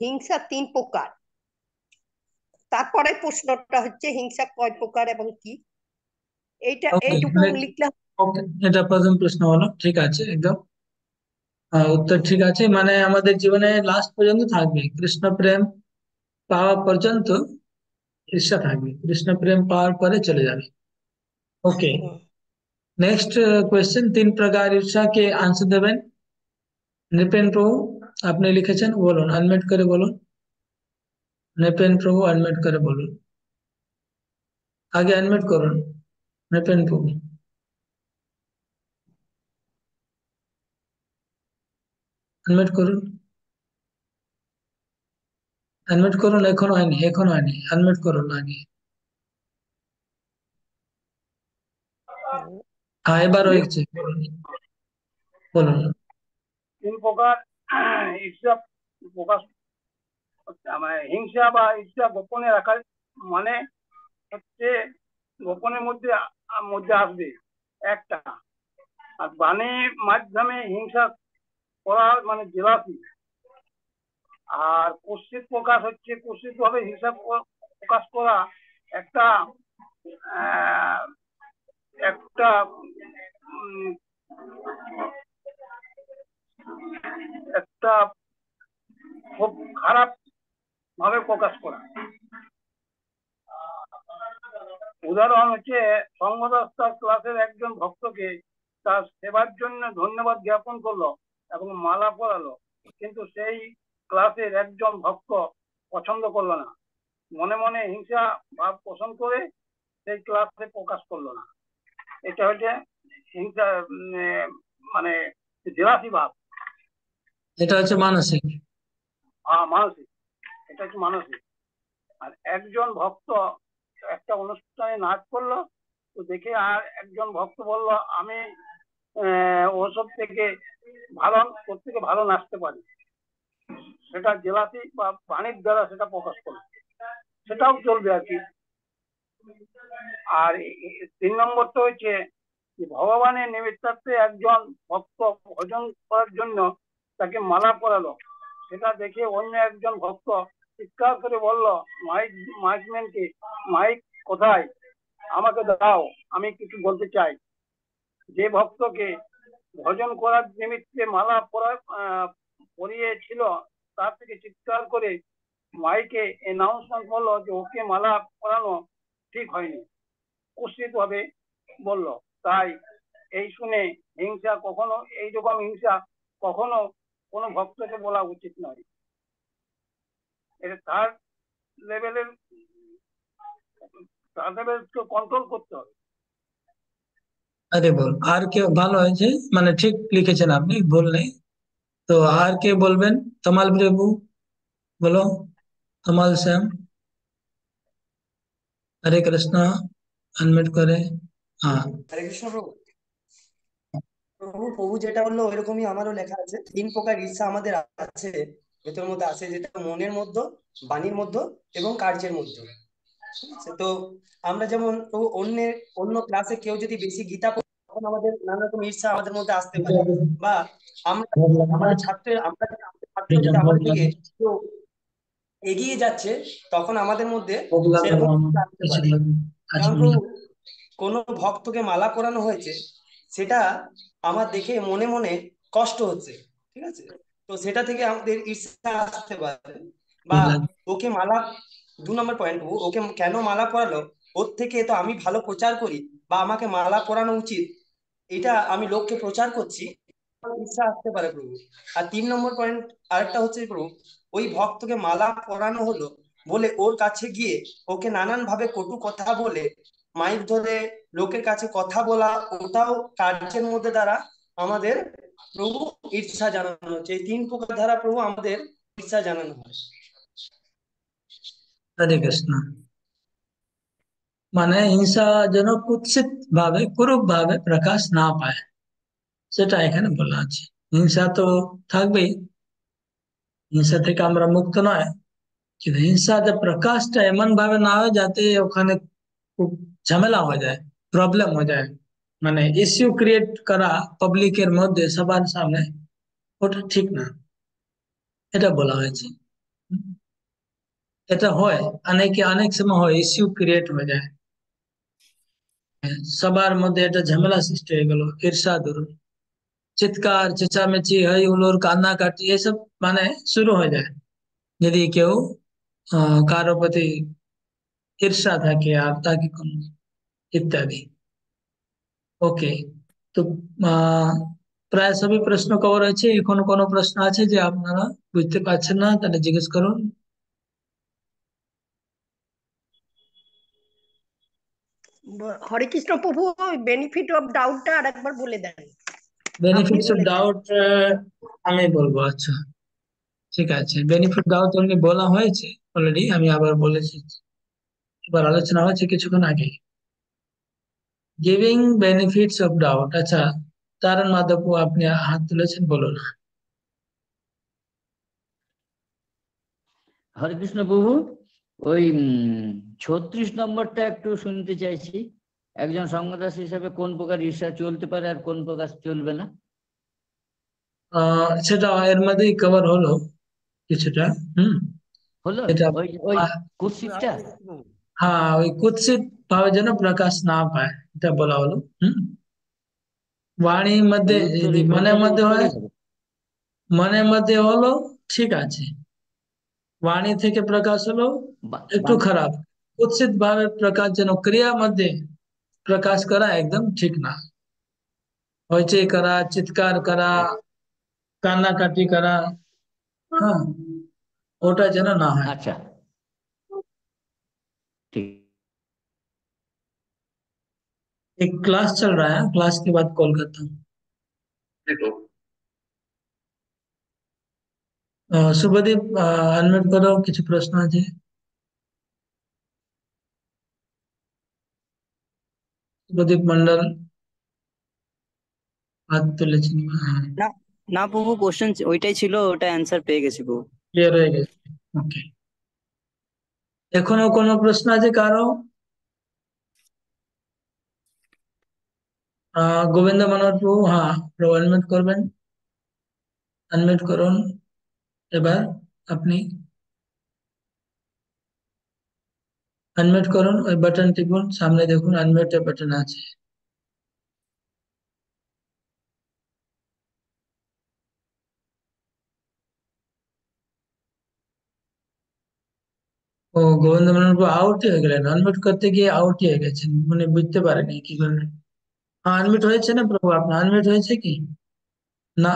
হিংসা 3 প্রকার। তারপরে প্রশ্নটা হচ্ছে হিংসা কয় প্রকার এবং কি? এইটুকু লিখলে। এটা প্রথম প্রশ্ন হলো, ঠিক আছে, একদম উত্তর ঠিক আছে। মানে আমাদের জীবনে লাস্ট পর্যন্ত থাকবে, কৃষ্ণ প্রেম পাওয়া পর্যন্ত ঈর্ষা থাকবে, কৃষ্ণ প্রেম পাওয়ার পরে চলে যাবে। ওকে, নেক্সট কোয়েশ্চেন। 3 প্রকার ঈর্ষা কে आंसर দেবেন? নৃপেন প্রভু, আপনি লিখেছেন, বলুন, আনমিউট করে বলুন। নৃপেন প্রভু, আনমিউট করে বলুন, আগে আনমিউট করুন নৃপেন প্রভু। আনমিউট করুন, আনমিউট করুন। এখনো হয়নি, এখনো হয়নি, আনমিউট করুন আগে। হ্যাঁ, এবার হয়েছে, বলুন বলুন। 3 প্রকার ঈর্ষা প্রকাশ, মানে হিংসা বা ঈর্ষা গোপনে রাখার মানে হচ্ছে গোপনের মধ্যে আসবে একটা, আর বাণীর মাধ্যমে হিংসা করা মানে জেলাসি। আর কুৎসিত প্রকাশ হচ্ছে কুৎসিত ভাবে হিংসা প্রকাশ করা একটা একটা একটা খুব খারাপ ভাবে প্রকাশ করা। উদাহরণ হচ্ছে সঙ্গদাস তার ক্লাসের একজন ভক্তকে তার সেবার জন্য ধন্যবাদ জ্ঞাপন করলো এবং মালা পরালো, কিন্তু সেই ক্লাসের একজন ভক্ত পছন্দ করলো না, মনে মনে হিংসা ভাব পোষণ করে সেই ক্লাসে প্রকাশ করলো না। এটা হচ্ছে হিংসা, মানে জেলাসি ভাব। এটা হচ্ছে মানসিক। মানসিক, এটা হচ্ছে মানসিক। আর একজন ভক্ত একটা অনুষ্ঠানে নাচ করলো, তো দেখে আর একজন ভক্ত বলল আমি ওসব থেকে ভালো, ওর থেকে ভালো নাচতে পারি, সেটা জেলাসি বা বাণীর দ্বারা সেটা প্রকাশ করলো, সেটাও চলবে আর কি। আর 3 নম্বরটা হচ্ছে ভগবানের নিমিত্তার্থে একজন ভক্ত ভজন করার জন্য তাকে মালা পরালো, সেটা দেখে অন্য একজন ভক্ত চিৎকার করে বলল মাইকম্যানকে, মাইক কোথায়, আমাকে দাও, আমি কিছু বলতে চাই। যে ভক্তকে ভজন করার নিমিত্তে মালা পরিয়েছিল তার থেকে চিৎকার করে মাইকে অ্যানাউন্সমেন্ট করলো যে ওকে মালা পরানো ঠিক হয়নি, কুৎসিত ভাবে বলল। তাই এই শুনে হিংসা কখনো, এইরকম হিংসা কখনো কোনো ভক্তকে বলা উচিত নয়। এটা তার লেভেলের, কন্ট্রোল করতে হবে। আরে বল, আর কেউ ভালো হয়েছে, মানে ঠিক লিখেছেন আপনি, ভুল নেই। তো আর কে বলবেন? তমাল প্রভু বলো, তমাল শ্যাম। হরে কৃষ্ণ, আনমিউট করে। হ্যাঁ, হরে কৃষ্ণ প্রভু। প্রভু যেটা বললো ওইরকমই আমারও লেখা আছে, 3 প্রকার ঈর্ষা আমাদের আছে, ভেতরের মধ্যে আছে, যেটা মনের মধ্যে, বাণীর মধ্যে এবং কার্যের মধ্যে। ঠিক আছে, তো আমরা যেমন অন্য ক্লাসে কেউ যদি বেশি গীতা পড়ে, তখন আমাদের নানা রকম ঈর্ষা আমাদের মধ্যে আসতে পারে, বা আমরা আমাদের ছাত্র যদি আমাদের থেকে কেউ এগিয়ে যাচ্ছে, তখন আমাদের মধ্যে সেরকম ঈর্ষা আসতে পারে। যেমন প্রভু কোনো ভক্তকে মালা পরানো হয়েছে, সেটা আমার দেখে মনে মনে কষ্ট হচ্ছে, ঠিক আছে, তো সেটা থেকে আমাদের ঈর্ষা আসতে পারে। বা ওকে মালা, 2 নম্বর পয়েন্ট, ওকে কেন মালা পরালো, ওর থেকে তো আমি ভালো প্রচার করি বা আমাকে মালা পরানো উচিত, এটা আমি লোককে প্রচার করছি, ঈর্ষা আসতে পারে প্রভু। আর 3 নম্বর পয়েন্ট আরেকটা হচ্ছে প্রভু, ওই ভক্তকে মালা পরানো হলো বলে ওর কাছে গিয়ে ওকে নানান ভাবে কটু কথা বলে, মাইক ধরে লোকের কাছে কথা বলা, ওটাও কার্যের মধ্যে দ্বারা আমাদের প্রভু ঈর্ষা জানানো হচ্ছে। এই 3 প্রকার দ্বারা প্রভু আমাদের ঈর্ষা জানানো হয়। হরে কৃষ্ণ। মানে হিংসা যেন কুৎসিত ভাবে, কুরূপ ভাবে প্রকাশ না পায়, সেটা এখানে বলা আছে। হিংসা তো থাকবেই, হিংসা থেকে আমরা মুক্ত নয়, কিন্তু হিংসাতে প্রকাশটা এমন ভাবে না হয় যাতে ওখানে খুব ঝামেলা হয়ে যায়, প্রবলেম হয়ে যায়, মানে ইস্যু ক্রিয়েট করা পাবলিকের মধ্যে সবার সামনে, ওটা ঠিক না, এটা বলা হয়েছে। এটা হয়, অনেক সময় হয়, ইস্যু ক্রিয়েট হয়ে যায়, সবার মধ্যে একটা ঝামেলা সৃষ্টি হয়ে গেল, ঈর্ষা ধরুন, চিৎকার চেঁচামেচি, হই হুল্লোড়, কান্নাকাটি, এসব মানে শুরু হয়ে যায় যদি কেউ কারো প্রতি ঈর্ষা থাকে আর তাকে কোন ইত্যাদি। ওকে, তো প্রায় সবই প্রশ্ন কভার হয়েছে। এখন কোনো প্রশ্ন আছে যে আপনারা বুঝতে পারছেন না, তাহলে জিজ্ঞেস করুন। হরে কৃষ্ণ প্রভু, বেনিফিট অফ ডাউটটা আরেকবার বলে দেন। বেনিফিটস অফ ডাউট আমি বলবো, আচ্ছা ঠিক আছে। বেনিফিট ডাউট এমনি বলা হয়েছে অলরেডি, আমি আবার বলেছি, এবার আলোচনা হয়েছে কিছুক্ষণ আগে। গিভিং বেনিফিটস অফ ডাউট, আচ্ছা তারণ মাধব আপনি হাত তুলেছেন, বলুন। হরে কৃষ্ণ প্রভু, ওই 36 নম্বরটা একটু শুনতে চাইছি। একজন সঙ্গদাস হিসাবে কোন প্রকার ঈর্ষা চলতে পারে আর কোন প্রকার চলবে না? সেটা এর মধ্যেই কভার হলো কিছুটা। হলো এটা ওই কুৎসিতটা। হ্যাঁ, ওই কুৎসিত ভাবে যেন প্রকাশ না পায়, এটা বলা হলো। বাণীর মধ্যে যদি মনের মধ্যে হয়, মনের মধ্যে হলো ঠিক আছে, বাণী থেকে প্রকাশ হলো একটু খারাপ। কুৎসিত ভাবে প্রকাশ যেন ক্রিয়ার মধ্যে প্রকাশ করা একদম ঠিক না। হইচই করা, চিৎকার করা, কান্নাকাটি করা, হ্যাঁ, ওটা যেন না হয়। अच्छा ठीक एक क्लास चल रहा है, क्लास के बाद कॉल करता हूँ। শুভদীপ আনমিউট করো, কিছু প্রশ্ন আছে? শুভদীপ মন্ডল হাত তুলেছেন, হ্যাঁ, না না প্রভু, কোশ্চেন ওইটাই ছিল, ওটা অ্যান্সার পেয়ে গেছি প্রভু। ক্লিয়ার হয়ে গেছে। ওকে, এখনো কোনো প্রশ্ন আছে কারো? গোবিন্দ মনোহর প্রভু, হ্যাঁ প্রভু আনমিউট করবেন, আনমিউট করুন এবার আপনি, আনমিউট করুন, ওই বাটন টিপুন, সামনে দেখুন আনমিউটের বাটন আছে। ও গোবিন্দ মনোহর প্রভু আউটই হয়ে গেলেন, আনমিউট করতে গিয়ে আউটই হয়ে গেছেন, উনি বুঝতে পারেনি কি করলেন। হ্যাঁ আনমিউট হয়েছে না প্রভু, আপনার আনমিউট হয়েছে কি না?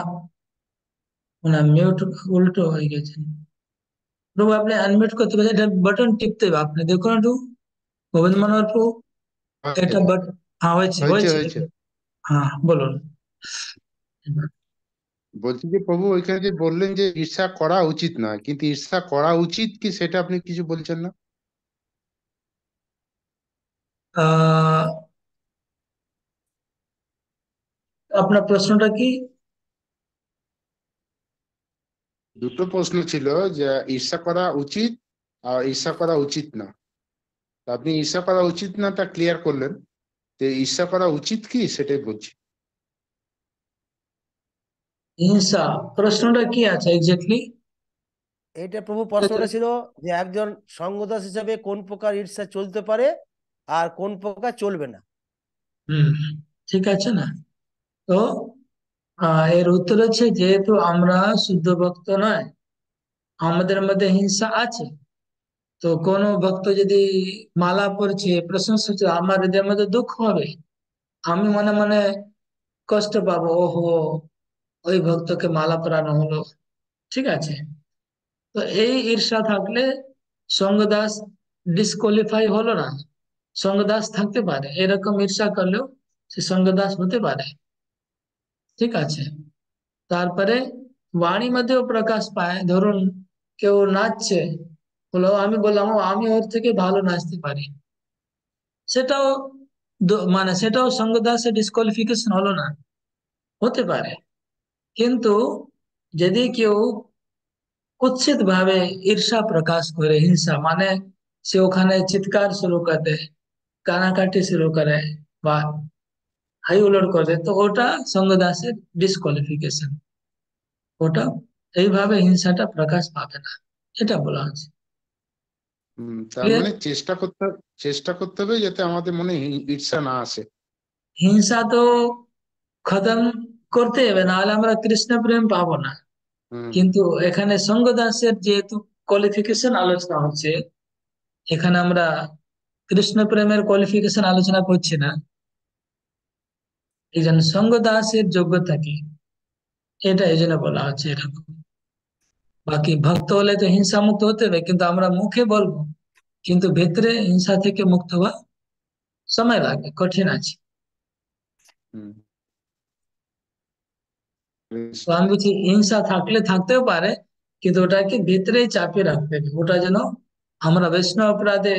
না, মিউট উল্টো হয়ে গেছে। প্রভু আপনি আনমিউট করতে পারেন, এটা বাটন টিপতে হবে, আপনি দেখুন একটু গোবিন্দ মনোহর প্রভু, এটা বাটন, হ্যাঁ হয়েছে হয়েছে হয়েছে, হয়েছে হ্যাঁ বলুন। বলছি যে প্রভু ওইখানে যে বললেন যে ঈর্ষা করা উচিত নয়, কিন্তু ঈর্ষা করা উচিত কি সেটা আপনি কিছু বলছেন না? আহ আপনার প্রশ্নটা কি? দুটো প্রশ্ন ছিল, যে ঈর্ষা করা উচিত আর ঈর্ষা করা উচিত না। তা আপনি ঈর্ষা করা উচিত না তা ক্লিয়ার করলেন, যে ঈর্ষা করা উচিত কি সেটাই বলছি। হিংসা, প্রশ্নটা কি আছে এক্স্যাক্টলি? এটা প্রভু প্রশ্নটা ছিল যে একজন সঙ্গদাস হিসাবে কোন প্রকার ঈর্ষা চলতে পারে আর কোন প্রকার চলবে না। ঠিক আছে না? তো এর উত্তর হচ্ছে, যেহেতু আমরা শুদ্ধ ভক্ত নয়, আমাদের মধ্যে হিংসা আছে, তো কোনো ভক্ত যদি মালা পড়ছে, প্রশংসা হচ্ছে, আমার হৃদয়ের মধ্যে দুঃখ হবে, আমি মনে মনে কষ্ট পাবো, ওহো ওই ভক্তকে মালা পরানো হলো, ঠিক আছে? তো এই ঈর্ষা থাকলে সঙ্গদাস ডিসকোয়ালিফাই হলো না, সঙ্গদাস থাকতে পারে, এরকম ঈর্ষা করলেও সে সঙ্গদাস হতে পারে, ঠিক আছে? তারপরে বাণী মধ্যেও প্রকাশ পায়, ধরুন কেউ নাচছে, বলো, আমি বললাম ও আমি ওর থেকে ভালো নাচতে পারি, সেটাও মানে সেটাও সঙ্গদাসের ডিসকোয়ালিফিকেশন হলো না, হতে পারে। কিন্তু যদি কেউ কুৎসিত ভাবে ঈর্ষা প্রকাশ করে, হিংসা মানে সে ওখানে চিৎকার শুরু করে দেয়, কানাকাটি শুরু করে বা হাই হুল্লোড় করে, তো ওটা সঙ্গদাসের ডিসকোয়ালিফিকেশন, ওটা এইভাবে হিংসাটা প্রকাশ পাবে না, এটা বলা হচ্ছে। তার মানে চেষ্টা করতে হবে যাতে আমাদের মনে ঈর্ষা না আসে। হিংসা তো খতম করতে হবে, নাহলে আমরা কৃষ্ণ প্রেম পাবো না। কিন্তু এখানে সঙ্গদাসের যেহেতু কোয়ালিফিকেশন আলোচনা হচ্ছে, এখানে আমরা কৃষ্ণ প্রেমের কোয়ালিফিকেশন আলোচনা করছি না, এই জন্য সঙ্গদাসের যোগ্যতা কি, এটা এই জন্য বলা হচ্ছে এরকম। বাকি ভক্ত হলে তো হিংসা মুক্ত হতে হবে, কিন্তু আমরা মুখে বলবো, কিন্তু ভেতরে হিংসা থেকে মুক্ত হওয়া সময় লাগবে, কঠিন আছে। তো আমি বলছি হিংসা থাকলে থাকতেও পারে, কিন্তু ওটাকে ভিতরেই চাপিয়ে রাখতে হবে, ওটা যেন আমরা বৈষ্ণব অপরাধে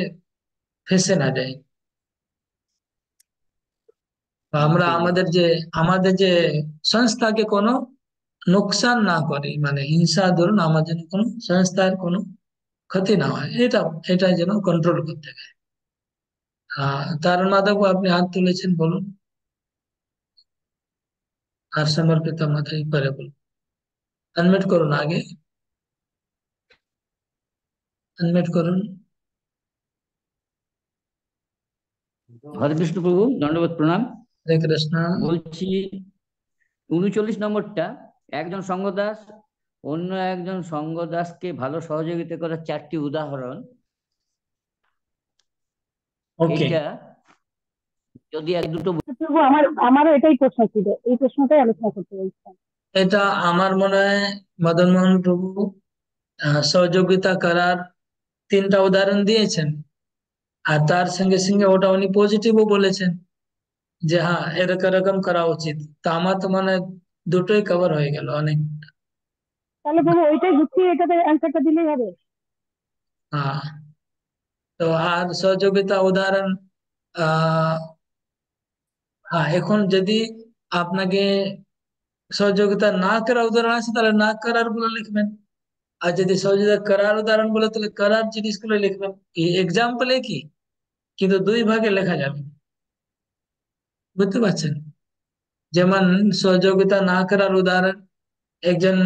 ফেসে না যাই, বা আমরা আমাদের যে সংস্থাকে কোনো নোকসান না করে, মানে হিংসা ধরুন আমার যেন কোনো সংস্থার কোনো ক্ষতি না হয়, এটা যেন কন্ট্রোল করতে হবে। তারুণ মাধব, আপনি হাত তুলেছেন, বলুন, আর সমর্পিত মাথায় করে বলুন, আনমিউট করুন, আগে আনমিউট করুন। হরে কৃষ্ণ প্রভু, দণ্ডবত প্রণাম। হরে কৃষ্ণ। বলছি 39 নম্বরটা, একজন সঙ্গদাস অন্য একজন সঙ্গদাসকে ভালো সহযোগিতা করার 4টি উদাহরণ, এটা যদি এক দুটো প্রভু আমারও এটাই প্রশ্ন ছিল, এই প্রশ্নটাই আলোচনা করতে বলছিলাম। এটা আমার মনে হয় মদন মোহন প্রভু সহযোগিতা করার 3টা উদাহরণ দিয়েছেন, আর তার সঙ্গে সঙ্গে ওটা উনি পজিটিভও বলেছেন যে হ্যাঁ এরকম এরকম করা উচিত। তো আমার তো মানে দুটোই কভার হয়ে গেল অনেক। তাহলে প্রভু ওইটাই গুছিয়ে এটাতে অ্যান্সারটা দিলেই হবে। হ্যাঁ, তো আর সহযোগিতা উদাহরণ আহ হ্যাঁ, এখন যদি আপনাকে সহযোগিতা না করার উদাহরণ আছে তাহলে না করার গুলো লিখবেন, আর যদি সহযোগিতা করার উদাহরণ বলে তাহলে করার জিনিসগুলো লিখবেন। এক্সাম্পল একই, কিন্তু 2 ভাগে লেখা যাবে, বুঝতে পারছেন? যেমন সহযোগিতা না করার উদাহরণ, একজন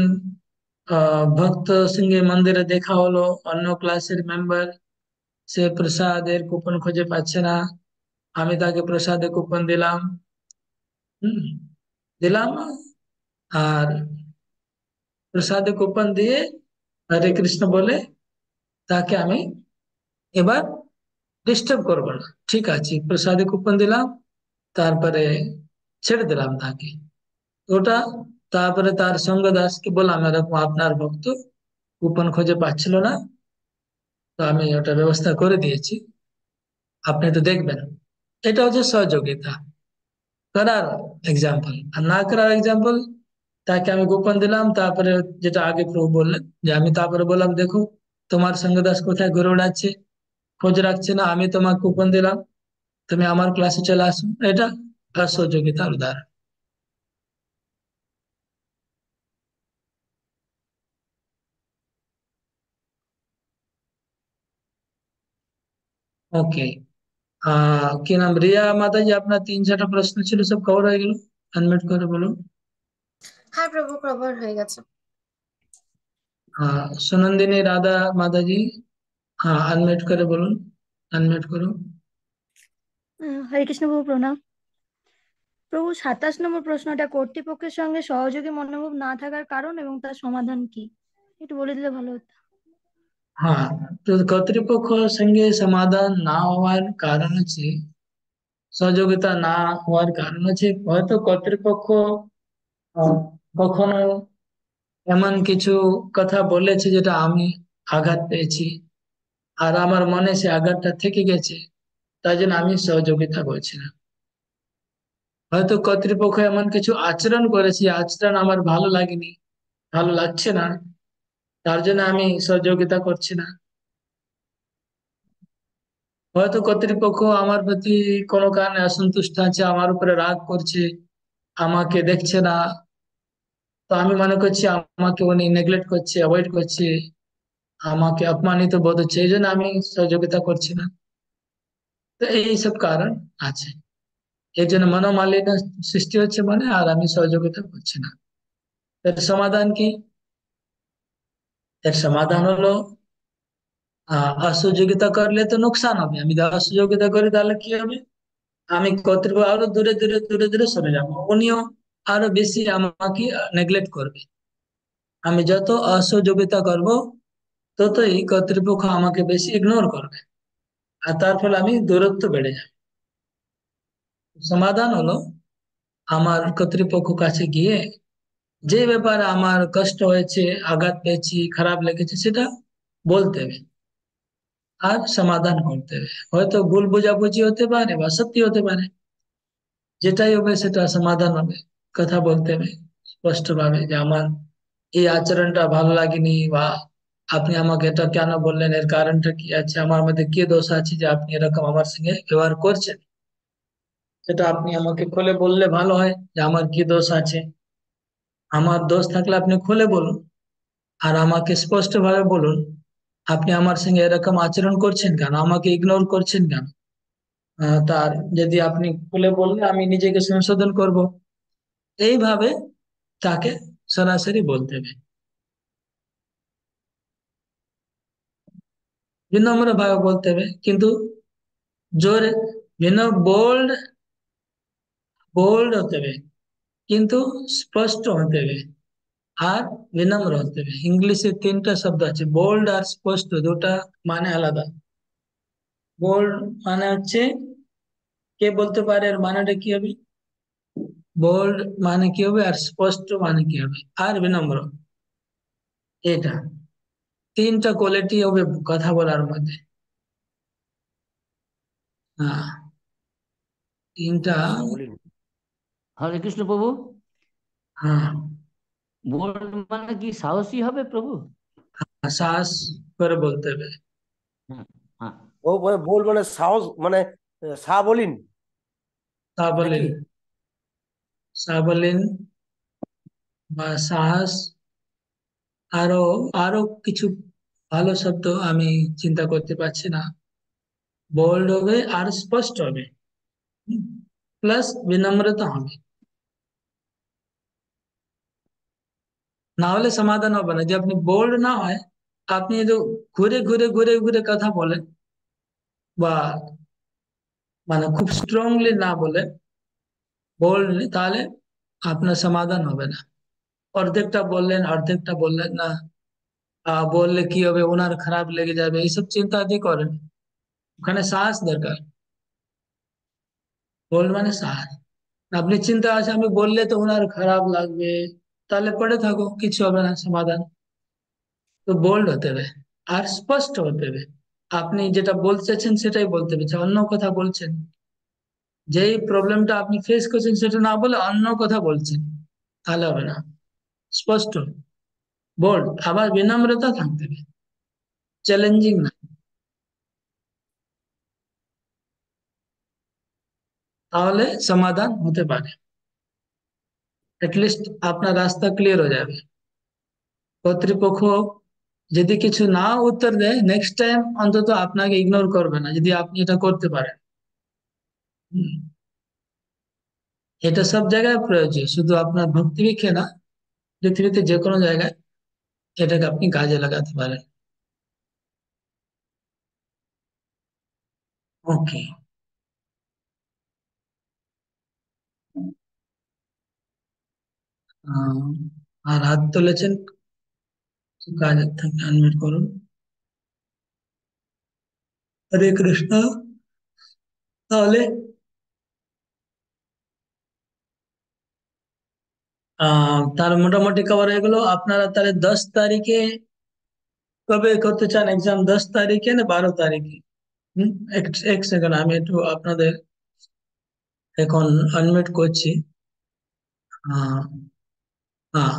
ভক্ত সঙ্গে মন্দিরে দেখা হলো, অন্য ক্লাসের মেম্বার, সে প্রসাদের কুপন খুঁজে পাচ্ছে না, আমি তাকে প্রসাদের কুপন দিলাম। দিলাম, আর প্রসাদে কুপন দিয়ে হরে কৃষ্ণ বলে তাকে আমি এবার ডিস্টার্ব করবো না, ঠিক আছে, প্রসাদে কুপন দিলাম, তারপরে ছেড়ে দিলাম তাকে। ওটা তারপরে তার সঙ্গ দাসকে বললাম এরকম আপনার ভক্ত কুপন খুঁজে পাচ্ছিল না, তো আমি ওটা ব্যবস্থা করে দিয়েছি, আপনি তো দেখবেন। এটা হচ্ছে সহযোগিতা করার এক্সাম্পল। আর না করার এক্সাম্পল, তাকে আমি কুপন দিলাম, তারপরে যেটা আগে প্রভু বললেন যে আমি তারপরে বললাম দেখো তোমার সঙ্গ দাস কোথায় ঘুরে বেড়াচ্ছে, খোঁজ রাখছে না, আমি তোমাকে কুপন দিলাম, তুমি আমার ক্লাসে চলে আসো। এটা অসহযোগিতার উদাহরণ। ওকে, কি নাম, রিয়া মাতা जी, আপনার 3-4টা প্রশ্ন ছিল, সব কভার হয়ে গেল? আনমিউট করে বলুন। হ্যাঁ প্রভু, কভার হয়ে গেছে। সুনন্দিনী রাধা মাতা जी, হ্যাঁ আনমিউট করে বলুন, আনমিউট করুন। হরে কৃষ্ণ প্রভু প্রণাম। প্রভু 27 নম্বর প্রশ্নটা, কর্তৃপক্ষের সঙ্গে সহযোগী মনোভাব না থাকার কারণ এবং তার সমাধান কি, একটু বলে দিলে ভালো হতো। হ্যাঁ, তো কর্তৃপক্ষ সঙ্গে সমাধান না হওয়ার কারণ হচ্ছে, সহযোগিতা না হওয়ার কারণ হচ্ছে হয়তো কর্তৃপক্ষ কখনো এমন কিছু কথা বলেছে যেটা আমি আঘাত পেয়েছি, আর আমার মনে সে আঘাতটা থেকে গেছে, তাই জন্য আমি সহযোগিতা করছি না। হয়তো কর্তৃপক্ষ এমন কিছু আচরণ করেছে, আচরণ আমার ভালো লাগেনি, ভালো লাগছে না, তার জন্য আমি সহযোগিতা করছি না। হয়তো কর্তৃপক্ষ আমার প্রতি কোনো কারণে অসন্তুষ্ট আছে, আমার উপরে রাগ করছে, আমাকে দেখছে না, তো আমি মনে করছি আমাকে উনি নেগলেক্ট করছে, অ্যাভয়েড করছে, আমাকে অপমানিত বোধ হচ্ছে, এই জন্য আমি সহযোগিতা করছি না। তো এই সব কারণ আছে, এই জন্য মনোমালিন্য সৃষ্টি হচ্ছে মানে, আর আমি সহযোগিতা করছি না। এর সমাধান কি? এর সমাধান হলো অসহযোগিতা করলে তো নুকসান হবে, আমি যদি অসহযোগিতা করি তাহলে কি হবে, আমি কর্তৃপক্ষ আরো দূরে দূরে দূরে দূরে সরে যাবো, উনিও আরো বেশি আমাকে নেগলেক্ট করবে। আমি যত অসহযোগিতা করব ততই কর্তৃপক্ষ আমাকে বেশি ইগনোর করবে, আর তার ফলে আমি দূরত্ব বেড়ে যাবে। সমাধান হলো আমার কর্তৃপক্ষ কাছে গিয়ে যে ব্যাপারে আমার কষ্ট হয়েছে, আঘাত পেয়েছি, খারাপ লেগেছে, সেটা বলতে হবে আর সমাধান করতে হবে। হয়তো ভুল বোঝাবুঝি হতে পারে বা সত্যি হতে পারে, যেটাই হবে সেটা সমাধান হবে। কথা বলতে হবে স্পষ্ট ভাবে যে আমার এই আচরণটা ভালো লাগেনি, বা আপনি আমাকে এটা কেন বললেন, এর কারণটা কি আছে, আমার মধ্যে কি দোষ আছে যে আপনি এরকম আমার সঙ্গে ব্যবহার করছেন, সেটা আপনি আমাকে খুলে বললে ভালো হয় যে আমার কি দোষ আছে। আমার দোষ থাকলে আপনি খুলে বলুন, আর আমাকে স্পষ্ট ভাবে বলুন আপনি আমার সঙ্গে এরকম আচরণ করছেন কেন, আমাকে ইগনোর করছেন কেন। তার যদি আপনি খুলে বললে আমি নিজেকে সংশোধন করব, এইভাবে তাকে সরাসরি বলতে হবে, বিনম্র ভাবে বলতে হবে, কিন্তু জোরে, বোল্ড বোল্ড হতে হবে, কিন্তু স্পষ্ট হতে হবে, আর বিনম্র হতে হবে। ইংলিশে 3টা শব্দ আছে, বোল্ড আর স্পষ্ট, দুটা মানে আলাদা। বোল্ড মানে হচ্ছে, কে বলতে পারে এর মানেটা কি হবে? বোল্ড মানে কি হবে, আর স্পষ্ট মানে কি হবে, আর বিনম্র, এটা। তিনটা কোয়ালিটি হবে কথা বলার মধ্যে। হ্যাঁ, তিনটা। বলিন। হরে কৃষ্ণ প্রভু। হ্যাঁ, বোল্ড মানে কি সাহসী হবে প্রভু? সাহস করে বলতে হবে। হ্যাঁ হ্যাঁ। ও বল মানে সাহস মানে সাবলীন সাবলীন, নাকি? সাবলীন বা সাহস। আরো আরো কিছু ভালো শব্দ আমি চিন্তা করতে পারছি না। বোল্ড হবে আর স্পষ্ট হবে, প্লাস বিনম্রতা হবে, না হলে সমাধান হবে না। যে আপনি বোল্ড না হয়, আপনি তো ঘুরে ঘুরে ঘুরে ঘুরে কথা বলেন বা মানে খুব স্ট্রংলি না বলে বোল্ডলি, তাহলে আপনার সমাধান হবে না। অর্ধেকটা বললেন অর্ধেকটা বললেন না, বললে কি হবে, ওনার খারাপ লেগে যাবে, এইসব চিন্তা আদি করেন। ওখানে সাহস দরকার। বোল্ড মানে সাহস। আপনি চিন্তা আছে আমি বললে তো ওনার খারাপ লাগবে, তাহলে পড়ে থাকো, কিছু হবে না, সমাধান। তো বোল্ড হতে হবে আর স্পষ্ট হতে হবে। আপনি যেটা বলতেছেন সেটাই বলতে হবে, যে অন্য কথা বলছেন, যেই প্রবলেমটা আপনি ফেস করছেন সেটা না বলে অন্য কথা বলছেন, তাহলে হবে না। স্পষ্ট, বোল্ড, আবার বিনম্রতা থাকতে হবে, চ্যালেঞ্জিং না, তাহলে সমাধান হতে পারে। অ্যাটলিস্ট আপনার রাস্তা ক্লিয়ার হয়ে যাবে। কর্তৃপক্ষ যদি কিছু না উত্তর দেয়, নেক্সট টাইম অন্তত আপনাকে ইগনোর করবে না, যদি আপনি এটা করতে পারেন। হুম, এটা সব জায়গায় প্রয়োজ্য, শুধু আপনার ভক্তি ভিক্ষে না, পৃথিবীতে যে কোনো জায়গায় এটাকে আপনি কাজে লাগাতে পারেন। ওকে। আর হাত তুলেছেন, কাজ থেকে আনমিউট করুন। হরে কৃষ্ণ। তাহলে তার মোটামুটি কভার হয়ে গেল। আপনারা তাহলে 10 তারিখে কবে করতে চান এক্সাম? 10 তারিখে না 12 তারিখে? হম, এক সেকেন্ড, আমি একটু আপনাদের এখন আনমিউট করছি। হ্যাঁ, হ্যাঁ।